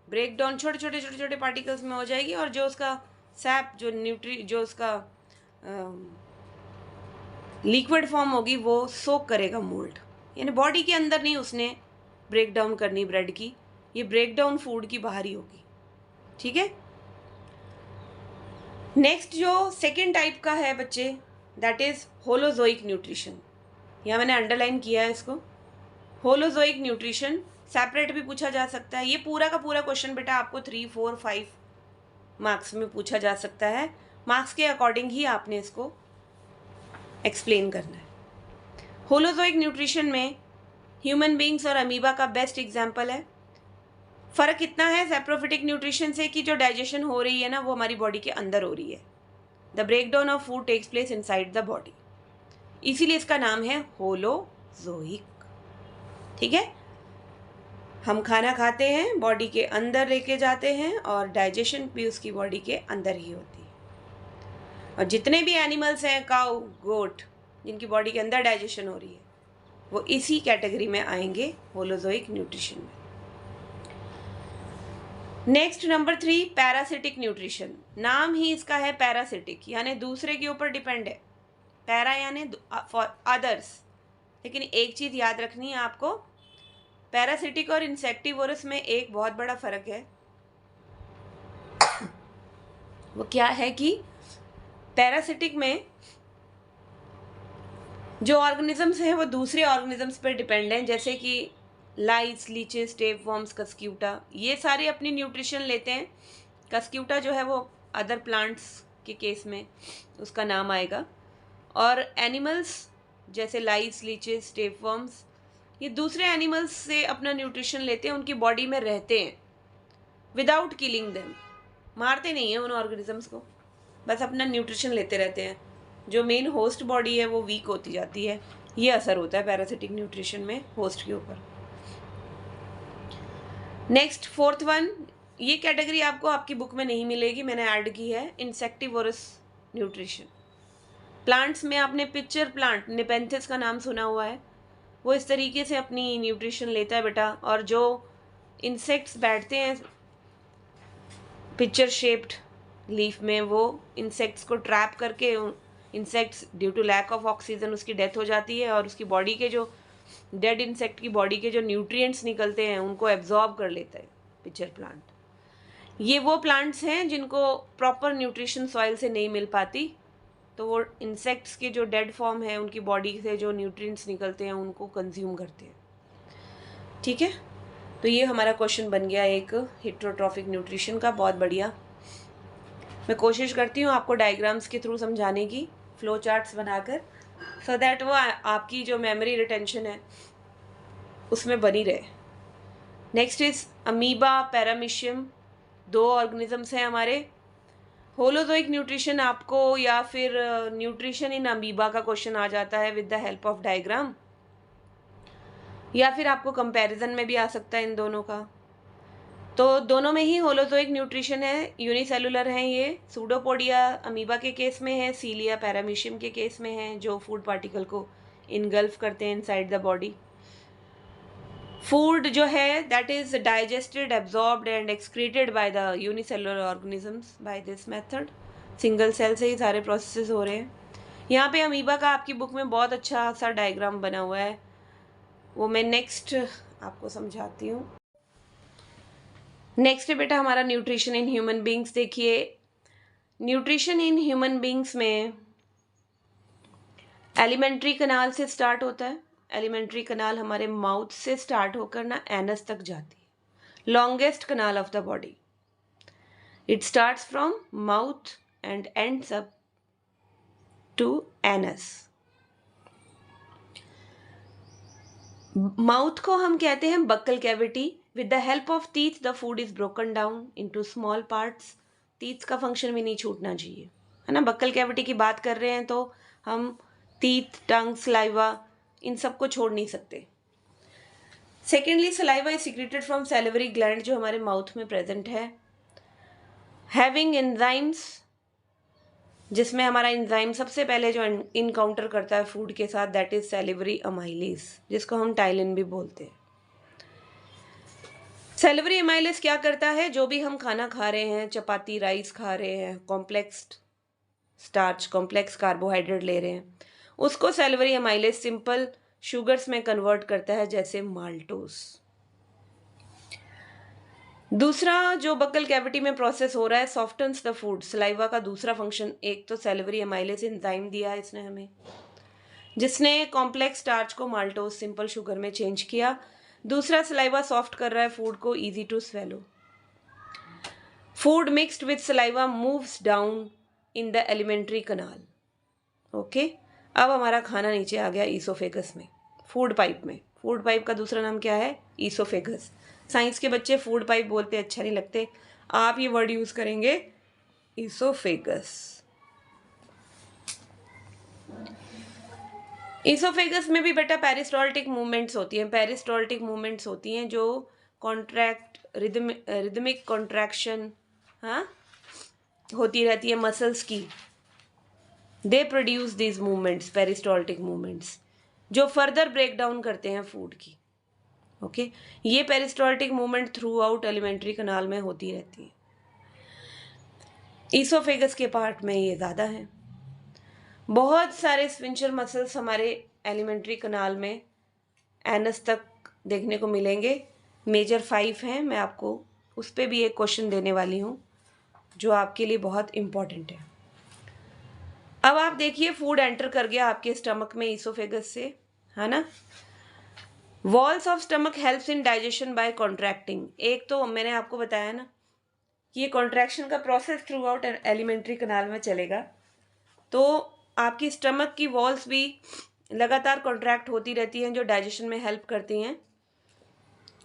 ब्रेक डाउन छोटे छोटे पार्टिकल्स में हो जाएगी, और जो उसका सैप, जो उसका लिक्विड फॉर्म होगी वो सोक करेगा मोल्ड, यानी बॉडी के अंदर नहीं उसने ब्रेक डाउन करनी ब्रेड की, ये ब्रेक डाउन फूड की बाहर ही होगी, ठीक है। नेक्स्ट जो सेकेंड टाइप का है बच्चे, दैट इज होलोजोइक न्यूट्रिशन। यहाँ मैंने अंडरलाइन किया है इसको, होलोजोइक न्यूट्रिशन। सेपरेट भी पूछा जा सकता है, ये पूरा का पूरा क्वेश्चन बेटा आपको 3, 4, 5 मार्क्स में पूछा जा सकता है, मार्क्स के अकॉर्डिंग ही आपने इसको एक्सप्लेन करना है। होलोजोइक न्यूट्रिशन में ह्यूमन बींग्स और अमीबा का बेस्ट एग्जाम्पल है। फ़र्क इतना है सैप्रोफिटिक न्यूट्रिशन से कि जो डाइजेशन हो रही है ना वो हमारी बॉडी के अंदर हो रही है, the break down of food takes place inside the body, इसीलिए इसका नाम है होलोजोइक, ठीक है। हम खाना खाते हैं, बॉडी के अंदर लेके जाते हैं, और डाइजेशन भी उसकी बॉडी के अंदर ही होती है। और जितने भी एनिमल्स हैं, काऊ, गोट, जिनकी बॉडी के अंदर डाइजेशन हो रही है, वो इसी कैटेगरी में आएंगे, होलोजोइक न्यूट्रिशन में। Next number 3, parasitic nutrition. नाम ही इसका है पैरासिटिक, यानी दूसरे के ऊपर डिपेंड है। पैरा यानी फॉर अदर्स, लेकिन एक चीज़ याद रखनी है आपको, पैरासिटिक और इंसेक्टिवोरस में एक बहुत बड़ा फर्क है। वो क्या है कि पैरासिटिक में जो ऑर्गेनिजम्स हैं वो दूसरे ऑर्गेनिजम्स पर डिपेंड हैं, जैसे कि लाइस, लीचेस, टेपवर्म्स, कस्क्यूटा, ये सारे अपनी न्यूट्रिशन लेते हैं। कस्क्यूटा जो है वो अदर प्लांट्स के केस में उसका नाम आएगा, और एनिमल्स जैसे लाइस, लीचेस, टेपवर्म्स, ये दूसरे एनिमल्स से अपना न्यूट्रिशन लेते हैं, उनकी बॉडी में रहते हैं विदाउट किलिंग देम, मारते नहीं हैं उन ऑर्गेनिजम्स को, बस अपना न्यूट्रिशन लेते रहते हैं। जो मेन होस्ट बॉडी है वो वीक होती जाती है, ये असर होता है पैरासिटिक न्यूट्रिशन में होस्ट के ऊपर। नेक्स्ट 4th वन, ये कैटेगरी आपको आपकी बुक में नहीं मिलेगी, मैंने ऐड की है, इंसेक्टिवोरस न्यूट्रिशन। प्लांट्स में आपने पिक्चर प्लांट नेपेंथिस का नाम सुना हुआ है, वो इस तरीके से अपनी न्यूट्रिशन लेता है बेटा। और जो इंसेक्ट्स बैठते हैं पिक्चर शेप्ड लीफ में, वो इंसेक्ट्स को ट्रैप करके, insects due to lack of oxygen उसकी डेथ हो जाती है, और उसकी बॉडी के जो डेड इंसेक्ट की बॉडी के जो न्यूट्रिएंट्स निकलते हैं उनको एब्जॉर्ब कर लेता है पिक्चर प्लांट। ये वो प्लांट्स हैं जिनको प्रॉपर न्यूट्रिशन सॉइल से नहीं मिल पाती, तो वो इंसेक्ट्स के जो डेड फॉर्म है उनकी बॉडी से जो न्यूट्रिएंट्स निकलते हैं उनको कंज्यूम करते हैं। ठीक है, तो ये हमारा क्वेश्चन बन गया एक हेटेरोट्रॉफिक न्यूट्रिशन का, बहुत बढ़िया। मैं कोशिश करती हूँ आपको डायग्राम्स के थ्रू समझाने की, फ्लो चार्ट्स बनाकर, सो दैट वो आपकी जो मेमोरी रिटेंशन है उसमें बनी रहे। Next is amoeba, paramecium, 2 organisms हैं हमारे। होलोजोइक न्यूट्रिशन आपको या फिर न्यूट्रिशन इन अमीबा का क्वेश्चन आ जाता है with the help of diagram, या फिर आपको कंपैरिजन में भी आ सकता है इन दोनों का। तो दोनों में ही होलोजोइक न्यूट्रिशन है, यूनिसेलुलर हैं ये। सूडोपोडिया अमीबा के केस में है, सीलिया पैरामीशियम के केस में है, जो फूड पार्टिकल को इनगल्फ करते हैं इनसाइड द बॉडी। फूड जो है that is digested, absorbed and excreted by the unicellular organisms by this method. Single cell से ही सारे प्रोसेसेस हो रहे हैं। यहाँ पे अमीबा का आपकी बुक में बहुत अच्छा सा डायग्राम बना हुआ है, वो मैं नेक्स्ट आपको समझाती हूँ। नेक्स्ट है बेटा हमारा न्यूट्रिशन इन ह्यूमन बींग्स। देखिए, न्यूट्रिशन इन ह्यूमन बींग्स में एलिमेंट्री कनाल से स्टार्ट होता है। एलिमेंट्री कनाल हमारे माउथ से स्टार्ट होकर ना एनस तक जाती है, longest canal of the body. It starts from mouth and ends up to anus. Mouth को हम कहते हैं buccal cavity. With the help of teeth the food is broken down into small parts. Teeth का function भी नहीं छूटना चाहिए, है ना। बक्कल कैविटी की बात कर रहे हैं तो हम टीथ, टंग, सलाइवा इन सब को छोड़ नहीं सकते। Secondly, saliva is secreted from salivary gland जो हमारे माउथ में प्रेजेंट है, हैविंग एंजाइम्स, जिसमें हमारा एंजाइम सबसे पहले जो इनकाउंटर करता है फूड के साथ दैट इज सैलिवरी अमाइलेज, जिसको हम टाइलिन भी बोलते हैं। सैलिवरी अमाइलेज क्या करता है, जो भी हम खाना खा रहे हैं, चपाती, राइस खा रहे हैं, कॉम्प्लेक्स स्टार्च, कॉम्प्लेक्स कार्बोहाइड्रेट ले रहे हैं, उसको सैलिवरी अमाइलेज सिंपल शुगर्स में कन्वर्ट करता है, जैसे माल्टोस। दूसरा जो बक्कल कैविटी में प्रोसेस हो रहा है, सॉफ्टन्स द फूड। सलाइवा का दूसरा फंक्शन, एक तो सैलिवरी अमाइलेज एंजाइम दिया है इसने हमें, जिसने कॉम्प्लेक्स स्टार्च को माल्टोस सिंपल शुगर में चेंज किया। दूसरा, सलाइवा सॉफ्ट कर रहा है फूड को, easy to swallow. Food mixed with saliva moves down in the alimentary canal. Okay, अब हमारा खाना नीचे आ गया ईसोफेगस में, फूड पाइप में। फूड पाइप का दूसरा नाम क्या है, ईसोफेगस। साइंस के बच्चे फूड पाइप बोलते अच्छा नहीं लगते, आप ये वर्ड यूज करेंगे ईसोफेगस। ईसोफेगस में भी बेटा पेरिस्टाल्टिक मूवमेंट्स होती हैं। पेरिस्टाल्टिक मूवमेंट्स होती हैं जो कॉन्ट्रैक्ट, रिदमिक कॉन्ट्रैक्शन हाँ होती रहती है मसल्स की। They produce these movements, peristaltic movements, जो फर्दर ब्रेक डाउन करते हैं फूड की। ओके, ये peristaltic movement through out elementary कनाल में होती रहती है। ईसोफेगस के पार्ट में ये ज़्यादा है। बहुत सारे स्फिंक्टर मसल्स हमारे एलिमेंट्री कनाल में एनस तक देखने को मिलेंगे। मेजर 5 हैं, मैं आपको उस पर भी एक क्वेश्चन देने वाली हूँ जो आपके लिए बहुत इम्पॉर्टेंट है। अब आप देखिए, फूड एंटर कर गया आपके स्टमक में ईसोफेगस से, है ना। Walls of stomach helps in digestion bye contracting. एक तो मैंने आपको बताया ना कि ये कॉन्ट्रैक्शन का प्रोसेस थ्रू आउट एलिमेंट्री कनाल में चलेगा, तो आपकी स्टमक की वॉल्स भी लगातार कॉन्ट्रैक्ट होती रहती हैं जो डाइजेशन में हेल्प करती हैं।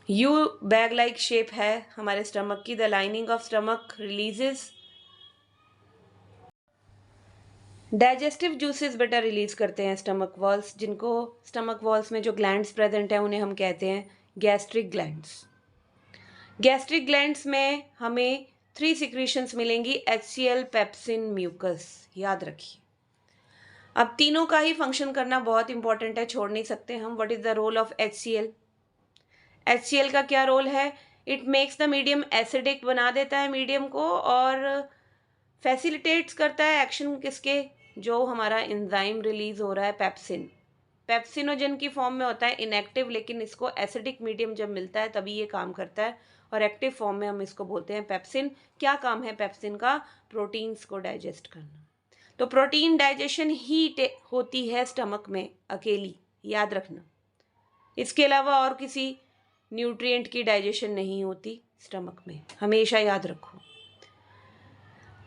यू बैग लाइक शेप है हमारे स्टमक की। The lining of stomach releases digestive juices बेटा रिलीज करते हैं स्टमक वॉल्स, जिनको स्टमक वॉल्स में जो ग्लैंड्स प्रेजेंट हैं उन्हें हम कहते हैं गैस्ट्रिक ग्लैंड्स। गैस्ट्रिक ग्लैंड्स में हमें 3 सिक्रीशंस मिलेंगी, HCl, पेप्सिन, म्यूकस। याद रखिए, अब तीनों का ही फंक्शन करना बहुत इंपॉर्टेंट है, छोड़ नहीं सकते हम। What is the role of HCl? HCl का क्या रोल है? It makes the medium acidic, बना देता है मीडियम को, और फैसिलिटेट्स करता है एक्शन किसके? जो हमारा एंजाइम रिलीज हो रहा है पेप्सिन, पेप्सिनोजन की फॉर्म में होता है, इनएक्टिव, लेकिन इसको एसिडिक मीडियम जब मिलता है तभी ये काम करता है, और एक्टिव फॉर्म में हम इसको बोलते हैं पेप्सिन। क्या काम है पेप्सिन का? प्रोटीन्स को डाइजेस्ट करना। तो प्रोटीन डाइजेशन ही होती है स्टमक में अकेली, याद रखना। इसके अलावा और किसी न्यूट्रिएंट की डाइजेशन नहीं होती स्टमक में, हमेशा याद रखो।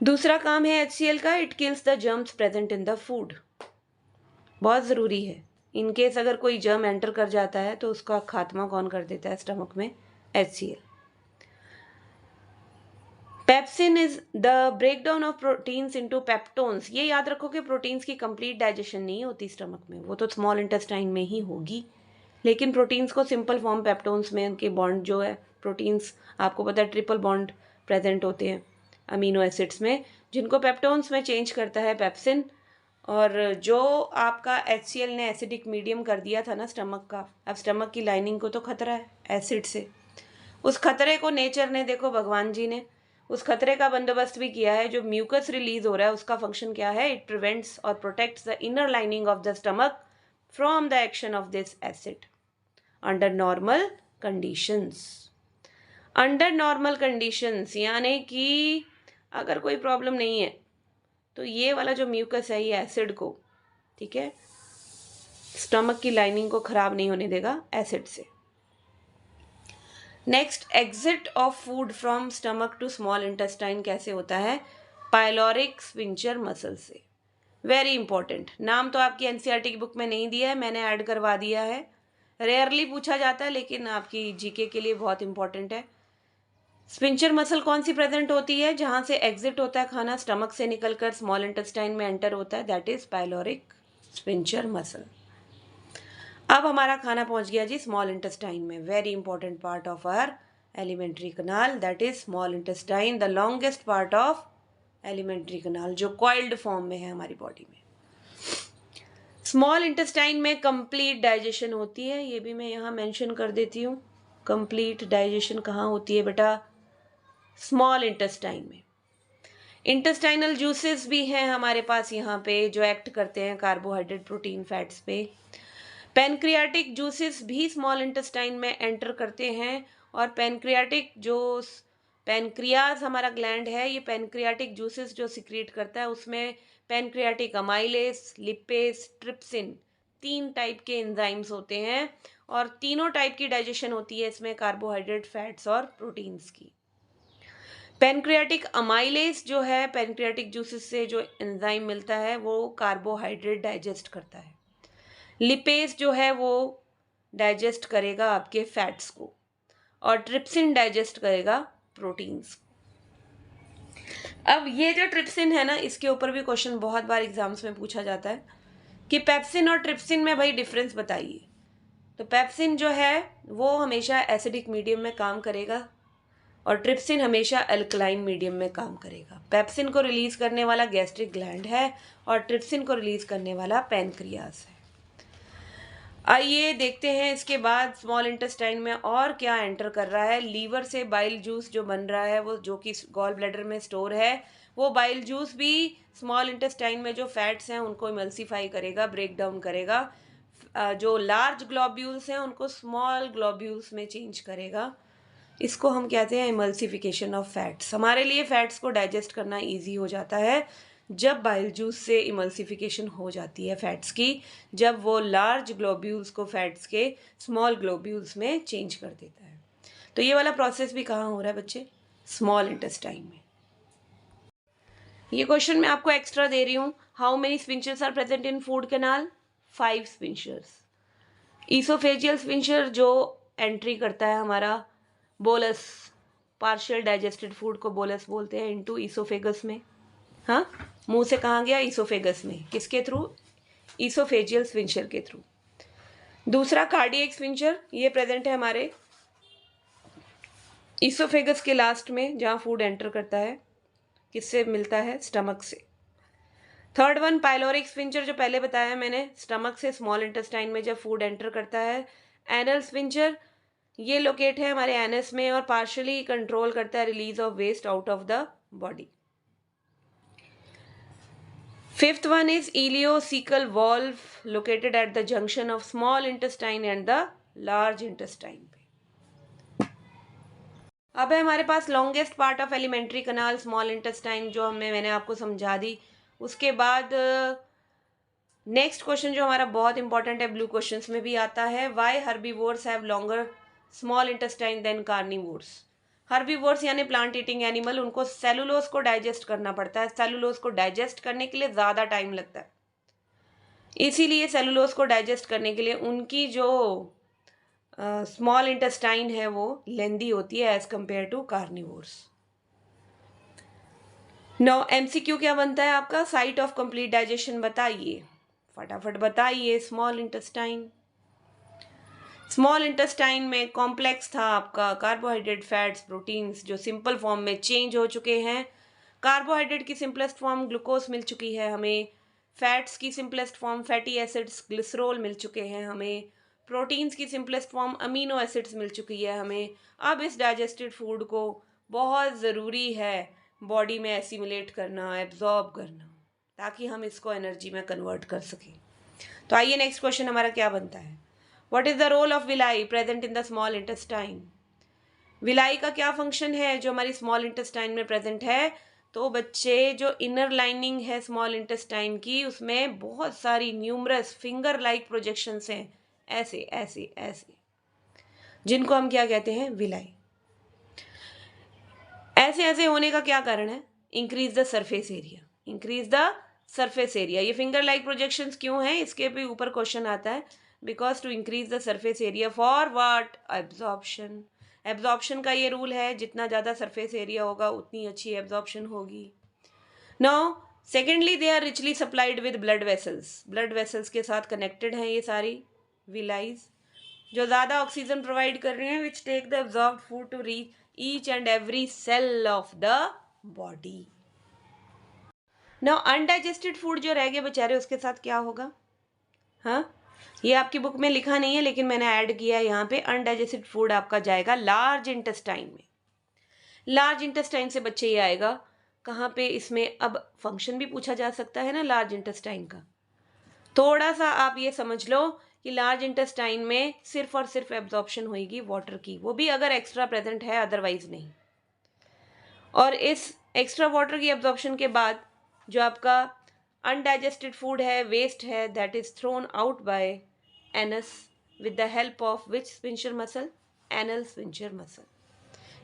दूसरा काम है HCl का, it kills the germs present in the food. बहुत ज़रूरी है, इनकेस अगर कोई जर्म एंटर कर जाता है तो उसका खात्मा कौन कर देता है स्टमक में? HCl। Pepsin is the breakdown of proteins into peptones. ये याद रखो कि प्रोटीन्स की कंप्लीट डाइजेशन नहीं होती स्टमक में, वो तो स्मॉल इंटेस्टाइन में ही होगी, लेकिन प्रोटीन्स को सिंपल फॉर्म पेप्टोन्स में, उनके बॉन्ड जो है प्रोटीन्स, आपको पता है ट्रिपल बॉन्ड प्रेजेंट होते हैं अमीनो एसिड्स में, जिनको पेप्टोन्स में चेंज करता है पेप्सिन। और जो आपका HCl ने एसिडिक मीडियम कर दिया था ना स्टमक का, अब स्टमक की लाइनिंग को तो खतरा है एसिड से। उस खतरे को नेचर ने, देखो भगवान जी ने उस खतरे का बंदोबस्त भी किया है। जो म्यूकस रिलीज हो रहा है उसका फंक्शन क्या है? इट प्रिवेंट्स और protects the inner lining of the stomach from the action of this acid under normal conditions. Under normal conditions यानी कि अगर कोई प्रॉब्लम नहीं है तो ये वाला जो म्यूकस है ये एसिड को, ठीक है, स्टमक की लाइनिंग को खराब नहीं होने देगा एसिड से। Next, exit of food from stomach to small intestine कैसे होता है? पाइलोरिक स्फिंक्टर मसल से। वेरी इंपॉर्टेंट, नाम तो आपकी NCERT की बुक में नहीं दिया है, मैंने ऐड करवा दिया है। रेयरली पूछा जाता है लेकिन आपकी GK के लिए बहुत इंपॉर्टेंट है। स्फिंक्टर मसल कौन सी प्रेजेंट होती है? जहां से एग्जिट होता है खाना, स्टमक से निकलकर स्मॉल इंटेस्टाइन में एंटर होता है, that is pyloric sphincter muscle. अब हमारा खाना पहुंच गया जी स्मॉल इंटेस्टाइन में। Very important part of our alimentary canal, that is small intestine, the longest part of alimentary canal, जो कॉइल्ड फॉर्म में है हमारी बॉडी में। स्मॉल इंटेस्टाइन में कंप्लीट डाइजेशन होती है, ये भी मैं यहाँ मेंशन कर देती हूँ। कंप्लीट डाइजेशन कहाँ होती है बेटा? स्मॉल इंटेस्टाइन में। इंटेस्टाइनल जूसेस भी हैं हमारे पास यहाँ पे, जो एक्ट करते हैं कार्बोहाइड्रेट, प्रोटीन, फैट्स पे। पैनक्रियाटिक जूसेस भी स्मॉल इंटेस्टाइन में एंटर करते हैं, और पैनक्रियाटिक जो पैनक्रियाज हमारा ग्लैंड है, ये पैनक्रियाटिक जूसेस जो सिक्रीट करता है उसमें pancreatic amylase, lipase, trypsin, 3 type के एंजाइम्स होते हैं, और तीनों टाइप की डाइजेशन होती है इसमें, कार्बोहाइड्रेट, फैट्स और प्रोटीन्स की। पैनक्रियाटिक अमाइलेस जो है, पैनक्रियाटिक जूसेस से जो एंजाइम मिलता है वो कार्बोहाइड्रेट डाइजेस्ट करता है। लिपेस जो है वो डाइजेस्ट करेगा आपके फैट्स को, और ट्रिप्सिन डाइजेस्ट करेगा प्रोटीन्स को। अब ये जो ट्रिप्सिन है ना, इसके ऊपर भी क्वेश्चन बहुत बार एग्जाम्स में पूछा जाता है कि पेप्सिन और ट्रिप्सिन में भाई डिफरेंस बताइए। तो पेप्सिन जो है वो हमेशा एसिडिक मीडियम में काम करेगा, और ट्रिप्सिन हमेशा अल्कलाइन मीडियम में काम करेगा। पेप्सिन को रिलीज करने वाला गैस्ट्रिक ग्लैंड है, और ट्रिप्सिन को रिलीज करने वाला पैनक्रियास है। आइए देखते हैं इसके बाद स्मॉल इंटेस्टाइन में और क्या एंटर कर रहा है। लीवर से बाइल जूस जो बन रहा है, वो जो कि गॉल ब्लैडर में स्टोर है, वो बाइल जूस भी स्मॉल इंटेस्टाइन में जो फैट्स हैं उनको इमल्सीफाई करेगा, ब्रेक डाउन करेगा। जो लार्ज ग्लोब्यूल्स हैं उनको स्मॉल ग्लोब्यूल्स में चेंज करेगा। इसको हम कहते हैं इमल्सिफिकेशन ऑफ फैट्स। हमारे लिए फैट्स को डाइजेस्ट करना ईजी हो जाता है जब बाइल जूस से इमल्सिफिकेशन हो जाती है फैट्स की, जब वो लार्ज ग्लोब्यूल्स को फैट्स के स्मॉल ग्लोब्यूल्स में चेंज कर देता है। तो ये वाला प्रोसेस भी कहाँ हो रहा है बच्चे? स्मॉल इंटेस्टाइन में। ये क्वेश्चन मैं आपको एक्स्ट्रा दे रही हूँ। How many sphincters are present in food canal? 5 sphincters. Oesophageal sphincter जो एंट्री करता है हमारा बोलस, पार्शियल डाइजेस्टेड फूड को बोलस बोलते हैं, इनटू ईसोफेगस में। हाँ, मुंह से कहाँ गया? ईसोफेगस में। किसके थ्रू? ईसोफेजियल स्फिंक्टर के थ्रू। दूसरा कार्डियक स्फिंक्टर, ये प्रेजेंट है हमारे ईसोफेगस के लास्ट में, जहाँ फूड एंटर करता है। किससे मिलता है? स्टमक से। थर्ड वन पाइलोरिक स्फिंक्टर, जो पहले बताया मैंने, स्टमक से स्मॉल इंटेस्टाइन में जब फूड एंटर करता है। एनल स्फिंक्टर, ये लोकेट है हमारे एनस में और पार्शियली कंट्रोल करता है release of waste out of the body. Fifth one is ileocecal valve, located at the junction of small intestine and the large intestine पे। अब है हमारे पास longest part of alimentary canal, small intestine, जो मैंने आपको समझा दी। उसके बाद नेक्स्ट क्वेश्चन जो हमारा बहुत इंपॉर्टेंट है, ब्लू क्वेश्चंस में भी आता है, why herbivores have longer small intestine than carnivores. Herbivores यानी प्लांट ईटिंग एनिमल, उनको सेलुलोज को डाइजेस्ट करना पड़ता है। सेलुलोज को डाइजेस्ट करने के लिए ज़्यादा टाइम लगता है, इसीलिए सेलुलोज को डाइजेस्ट करने के लिए उनकी जो स्मॉल इंटेस्टाइन है वो लेंदी होती है as compared to carnivores. Now MCQ क्या बनता है आपका? साइट ऑफ कंप्लीट डाइजेशन बताइए, फटाफट बताइए। स्मॉल इंटेस्टाइन, स्मॉल इंटेस्टाइन में कॉम्प्लेक्स था आपका कार्बोहाइड्रेट, फैट्स, प्रोटीन्स, जो सिंपल फॉर्म में चेंज हो चुके हैं। कार्बोहाइड्रेट की सिंपलेस्ट फॉर्म ग्लूकोज मिल चुकी है हमें, फैट्स की simplest form fatty acids glycerol मिल चुके हैं हमें, प्रोटीन्स की सिंपलेस्ट फॉर्म अमीनो एसिड्स मिल चुकी है हमें। अब इस डाइजेस्टेड फूड को बहुत ज़रूरी है बॉडी में एसिमुलेट करना, एब्जॉर्ब करना, ताकि हम इसको एनर्जी में कन्वर्ट कर सकें। तो आइए नेक्स्ट क्वेश्चन हमारा क्या बनता है? What is the role of villi present in the small intestine? Villi का क्या फंक्शन है जो हमारी स्मॉल इंटेस्टाइन में प्रेजेंट है? तो बच्चे, जो इनर लाइनिंग है स्मॉल इंटेस्टाइन की, उसमें बहुत सारी न्यूमरस फिंगर लाइक प्रोजेक्शंस हैं, ऐसे ऐसे ऐसे, जिनको हम क्या कहते हैं? विलाई। ऐसे ऐसे होने का क्या कारण है? Increase the surface area, increase the surface area. ये फिंगर लाइक प्रोजेक्शंस क्यों हैं, इसके भी ऊपर क्वेश्चन आता है। Because to increase the surface area for what? Absorption. Absorption का ये रूल है, जितना ज़्यादा सरफेस एरिया होगा उतनी अच्छी एब्जॉर्प्शन होगी। Now secondly, they are richly supplied with blood vessels, blood vessels के साथ कनेक्टेड हैं ये सारी विलाइज, जो ज़्यादा ऑक्सीजन प्रोवाइड कर रही हैं, which take the absorbed food to reach each and every cell of the body. Now undigested food जो रह गए बेचारे, उसके साथ क्या होगा? हाँ, ये आपकी बुक में लिखा नहीं है, लेकिन मैंने ऐड किया है यहाँ पे। अनडाइजेस्टेड फूड आपका जाएगा लार्ज इंटेस्टाइन में। लार्ज इंटेस्टाइन से बच्चे ये आएगा कहाँ पे? इसमें अब फंक्शन भी पूछा जा सकता है ना लार्ज इंटेस्टाइन का। थोड़ा सा आप ये समझ लो कि लार्ज इंटेस्टाइन में सिर्फ और सिर्फ एब्जॉर्प्शन होगी वाटर की, वो भी अगर एक्स्ट्रा प्रेजेंट है, अदरवाइज नहीं। और इस एक्स्ट्रा वाटर की एब्जॉर्प्शन के बाद जो आपका अनडाइजेस्टेड फूड है, वेस्ट है, that is thrown out by anus with the help of which sphincter muscle? Anal sphincter muscle.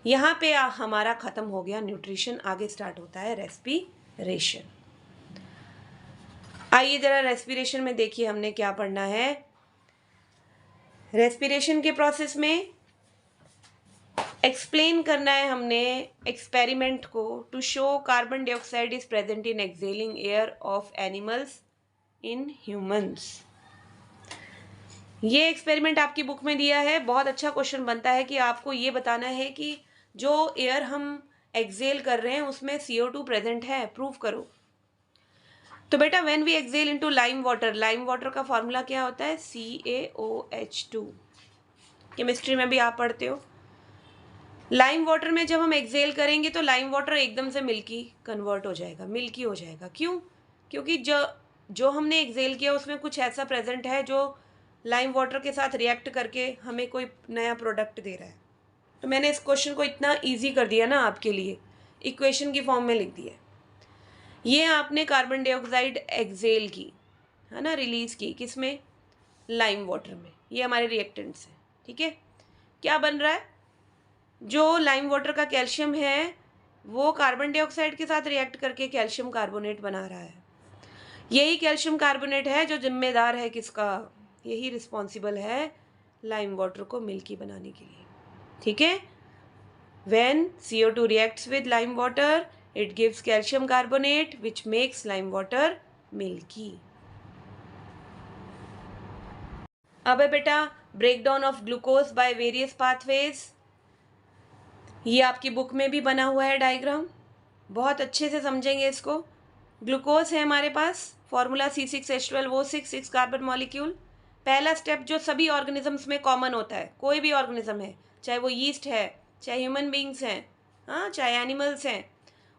यहाँ पे हमारा खत्म हो गया न्यूट्रिशन, आगे स्टार्ट होता है रेस्पिरेशन। आइए जरा रेस्पिरेशन में देखिए हमने क्या पढ़ना है। रेस्पिरेशन के प्रोसेस में एक्सप्लेन करना है हमने एक्सपेरिमेंट को, to show carbon dioxide is present in exhaling air of animals in humans. ये एक्सपेरिमेंट आपकी बुक में दिया है। बहुत अच्छा क्वेश्चन बनता है कि आपको ये बताना है कि जो एयर हम एक्सेल कर रहे हैं उसमें CO2 प्रेजेंट है, प्रूव करो। तो बेटा when we exhale into lime water, lime water का फॉर्मूला क्या होता है? CaOH2। केमिस्ट्री में भी आप पढ़ते हो। लाइम वाटर में जब हम एक्सेल करेंगे तो लाइम वाटर एकदम से मिल्की कन्वर्ट हो जाएगा, मिल्की हो जाएगा। क्यों? क्योंकि जो हमने एक्सेल किया उसमें कुछ ऐसा प्रेजेंट है जो लाइम वाटर के साथ रिएक्ट करके हमें कोई नया प्रोडक्ट दे रहा है। तो मैंने इस क्वेश्चन को इतना ईजी कर दिया ना आपके लिए, इक्वेशन की फॉर्म में लिख दिया। ये आपने कार्बन डाइऑक्साइड एक्सेल की है ना, रिलीज की, किसमें? लाइम वाटर में। ये हमारे रिएक्टेंट्स हैं, ठीक है। क्या बन रहा है? जो लाइम वाटर का कैल्शियम है वो कार्बन डाइऑक्साइड के साथ रिएक्ट करके कैल्शियम कार्बोनेट बना रहा है। यही कैल्शियम कार्बोनेट है जो जिम्मेदार है किसका, यही रिस्पॉन्सिबल है लाइम वाटर को मिल्की बनाने के लिए। ठीक है, when CO2 reacts with lime water it gives calcium carbonate which makes lime water milky। अब है बेटा breakdown of glucose by various pathways. ये आपकी बुक में भी बना हुआ है डायग्राम, बहुत अच्छे से समझेंगे इसको। ग्लूकोज है हमारे पास, फॉर्मूला C6H12O6, 6 कार्बन मॉलिक्यूल। पहला स्टेप जो सभी ऑर्गेनिजम्स में कॉमन होता है, कोई भी ऑर्गेनिज्म है, चाहे वो यीस्ट है, चाहे ह्यूमन बींग्स हैं, हाँ, चाहे एनिमल्स हैं,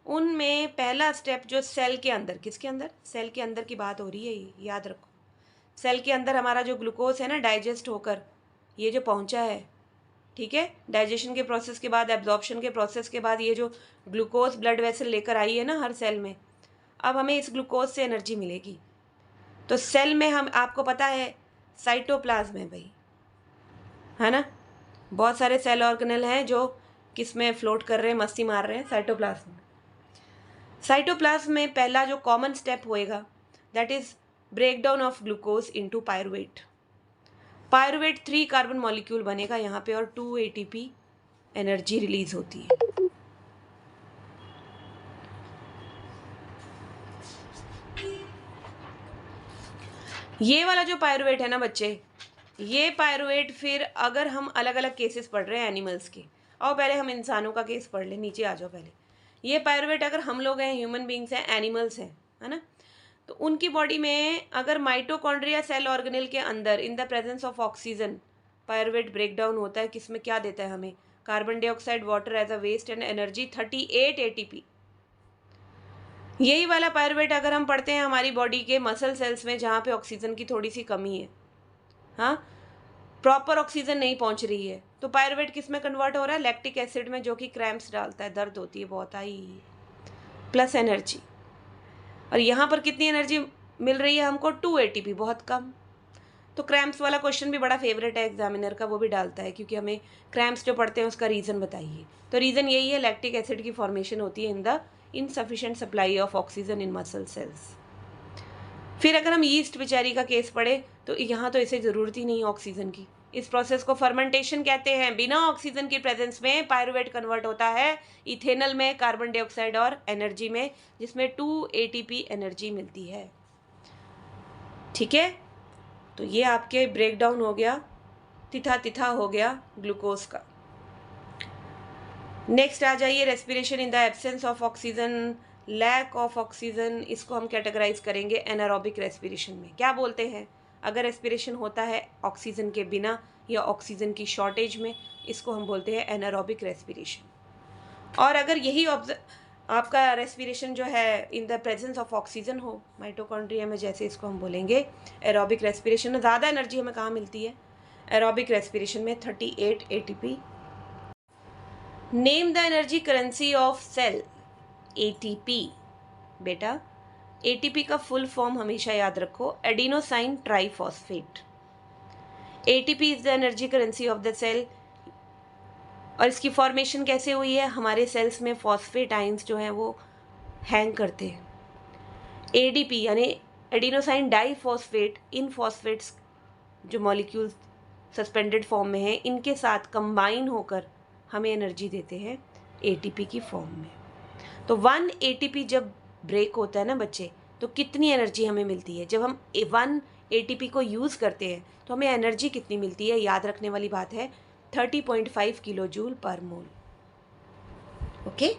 उनमें पहला स्टेप जो सेल के अंदर, किसके अंदर, सेल के अंदर की बात हो रही है, ये याद रखो। सेल के अंदर हमारा जो ग्लूकोज है ना, डाइजेस्ट होकर ये जो पहुंचा है, ठीक है, डाइजेशन के प्रोसेस के बाद, एब्जॉर्प्शन के प्रोसेस के बाद, ये जो ग्लूकोज ब्लड वेसल लेकर आई है ना हर सेल में, अब हमें इस ग्लूकोज से एनर्जी मिलेगी। तो सेल में हम, आपको पता है साइटोप्लाज्म है भाई, है ना, बहुत सारे सेल ऑर्गेनल हैं जो किस में फ्लोट कर रहे हैं, मस्ती मार रहे हैं, साइटोप्लाज्म में। साइटोप्लाज्म में पहला जो कॉमन स्टेप होएगा that is breakdown of glucose into pyruvate. Pyruvate 3 carbon molecule बनेगा यहाँ पे और 2 ATP एनर्जी रिलीज होती है। ये वाला जो पायरुवेट है ना बच्चे, ये पायरुवेट फिर अगर हम अलग अलग केसेस पढ़ रहे हैं एनिमल्स के, और पहले हम इंसानों का केस पढ़ लें, नीचे आ जाओ पहले। ये पायरुवेट अगर हम लोग हैं, ह्यूमन बींग्स हैं, एनिमल्स हैं, है ना, तो उनकी बॉडी में अगर माइटोकॉन्ड्रिया सेल ऑर्गेनल के अंदर in the presence of oxygen pyruvate breakdown होता है, किसमें क्या देता है हमें, carbon dioxide, water as a waste and energy 38 ATP। यही वाला पायरुवेट अगर हम पढ़ते हैं हमारी बॉडी के मसल सेल्स में जहाँ पे ऑक्सीजन की थोड़ी सी कमी है, हाँ, प्रॉपर ऑक्सीजन नहीं पहुंच रही है, तो पायरुवेट किस में कन्वर्ट हो रहा है, लैक्टिक एसिड में, जो कि क्रैम्प्स डालता है, दर्द होती है बहुत आई, प्लस एनर्जी। और यहाँ पर कितनी एनर्जी मिल रही है हमको, 2 ATP, बहुत कम। तो क्रैम्प्स वाला क्वेश्चन भी बड़ा फेवरेट है एग्जामिनर का, वो भी डालता है, क्योंकि हमें क्रैम्प्स जो पढ़ते हैं उसका रीज़न बताइए। तो रीज़न यही है, लैक्टिक एसिड की फॉर्मेशन होती है in the insufficient supply of oxygen in muscle cells. फिर अगर हम यीस्ट बेचारी का केस पढ़े तो यहाँ तो इसे ज़रूरत ही नहीं ऑक्सीजन की। इस प्रोसेस को फर्मेंटेशन कहते हैं। बिना ऑक्सीजन की प्रेजेंस में पायरुवेट कन्वर्ट होता है इथेनल में, कार्बन डाइऑक्साइड और एनर्जी में, जिसमें 2 ATP एनर्जी मिलती है। ठीक है, तो ये आपके ब्रेकडाउन हो गया, तिथा तिथा हो गया ग्लूकोज का। नेक्स्ट आ जाइए, respiration in the absence of oxygen, lack of oxygen, इसको हम कैटेगराइज करेंगे एनारोबिक रेस्पिरेशन में। क्या बोलते हैं, अगर रेस्पिरेशन होता है ऑक्सीजन के बिना या ऑक्सीजन की शॉर्टेज में, इसको हम बोलते हैं एनारोबिक रेस्पिरेशन। और अगर यही आपका रेस्पिरेशन जो है इन द प्रेजेंस ऑफ ऑक्सीजन हो माइटोकॉन्ड्रिया में, जैसे इसको हम बोलेंगे एरोबिक रेस्पिरेशन। ज़्यादा एनर्जी हमें कहाँ मिलती है, एरोबिक रेस्पिरेशन में 38 ATP। Name the energy currency of cell, ATP। बेटा ATP का फुल फॉर्म हमेशा याद रखो, adenosine triphosphate. ATP is the energy currency of the cell. और इसकी फॉर्मेशन कैसे हुई है, हमारे सेल्स में फॉस्फेट आइंस जो हैं वो हैंग करते हैं। ADP यानी एडिनोसाइन डाइफॉस्फेट, इन फॉस्फेट्स जो मॉलिक्यूल्स सस्पेंडेड फॉर्म में हैं, इनके साथ कंबाइन होकर हमें एनर्जी देते हैं ATP की फॉर्म में। तो 1 ATP जब ब्रेक होता है ना बच्चे, तो कितनी एनर्जी हमें मिलती है, जब हम 1 ATP को यूज़ करते हैं तो हमें एनर्जी कितनी मिलती है, याद रखने वाली बात है 30.5 किलोजूल पर mole. Okay,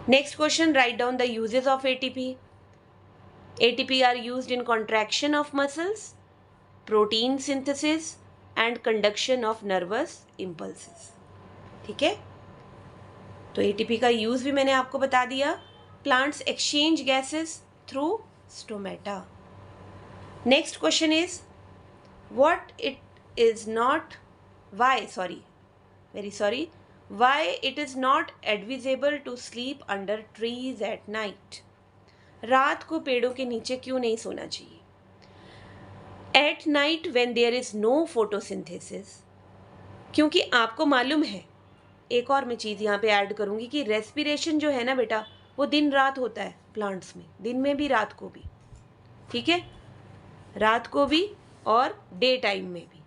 next question, write down the uses of ATP। ATP are used in contraction of muscles, protein synthesis and conduction of nervous impulses. ठीक है, तो ATP का यूज़ भी मैंने आपको बता दिया। Plants exchange gases through stomata. Next question is what it is not, why it is not advisable to sleep under trees at night. रात को पेड़ों के नीचे क्यों नहीं सोना चाहिए? At night when there is no photosynthesis, क्योंकि आपको मालूम है, एक और मैं चीज़ यहाँ पे ऐड करूँगी कि रेस्पिरेशन जो है ना बेटा, वो दिन रात होता है प्लांट्स में, दिन में भी रात को भी, ठीक है, रात को भी और डे टाइम में भी।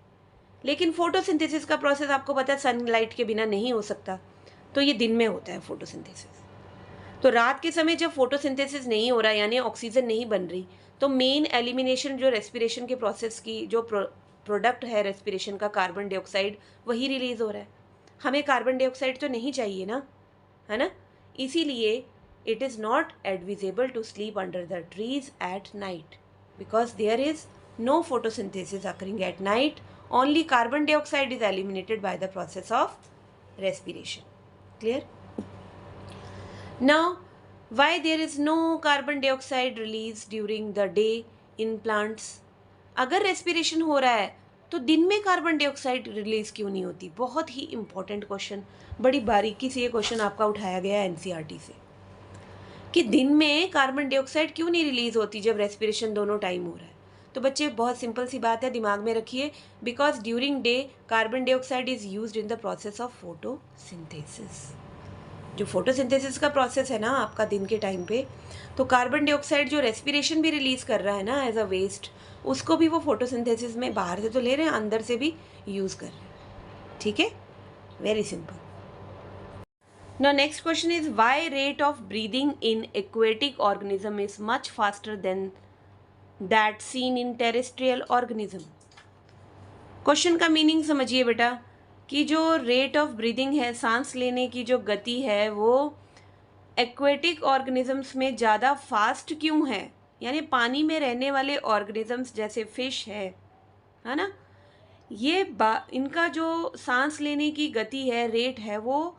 लेकिन फोटोसिंथेसिस का प्रोसेस आपको पता है सनलाइट के बिना नहीं हो सकता, तो ये दिन में होता है फोटोसिंथेसिस। तो रात के समय जब फोटोसिंथेसिस नहीं हो रहा यानी ऑक्सीजन नहीं बन रही, तो मेन एलिमिनेशन जो रेस्पिरेशन के प्रोसेस की जो प्रोडक्ट है रेस्पिरेशन का, कार्बन डाइऑक्साइड, वही रिलीज हो रहा है। हमें कार्बन डाइऑक्साइड तो नहीं चाहिए ना, है ना। इसीलिए it is not advisable to sleep under the trees at night because there is no photosynthesis occurring at night, only carbon dioxide is eliminated by the process of respiration. Clear? Now, why there is no carbon dioxide release during the day in plants? अगर respiration हो रहा है तो दिन में carbon dioxide release क्यों नहीं होती? बहुत ही इंपॉर्टेंट क्वेश्चन, बड़ी बारीकी से ये क्वेश्चन आपका उठाया गया है एनसीईआरटी से कि दिन में कार्बन डाइऑक्साइड क्यों नहीं रिलीज होती जब रेस्पिरेशन दोनों टाइम हो रहा है। तो बच्चे बहुत सिंपल सी बात है, दिमाग में रखिए, because during day carbon dioxide is used in the process of photosynthesis. जो फोटोसिंथेसिस का प्रोसेस है ना आपका दिन के टाइम पे, तो कार्बन डाइऑक्साइड जो रेस्पिरेशन भी रिलीज कर रहा है ना एज अ वेस्ट, उसको भी वो फोटोसिंथेसिस में बाहर से तो ले रहे हैं, अंदर से भी यूज कर रहे हैं। ठीक है, very simple. Now next question is why rate of breathing in aquatic organism is much faster than that seen in terrestrial organism? Question का मीनिंग समझिए बेटा कि जो रेट ऑफ ब्रीदिंग है, सांस लेने की जो गति है, वो एक्वेटिक ऑर्गेनिजम्स में ज़्यादा फास्ट क्यों है? यानी पानी में रहने वाले ऑर्गेनिजम्स जैसे फिश है ना, ये इनका जो सांस लेने की गति है, रेट है, वो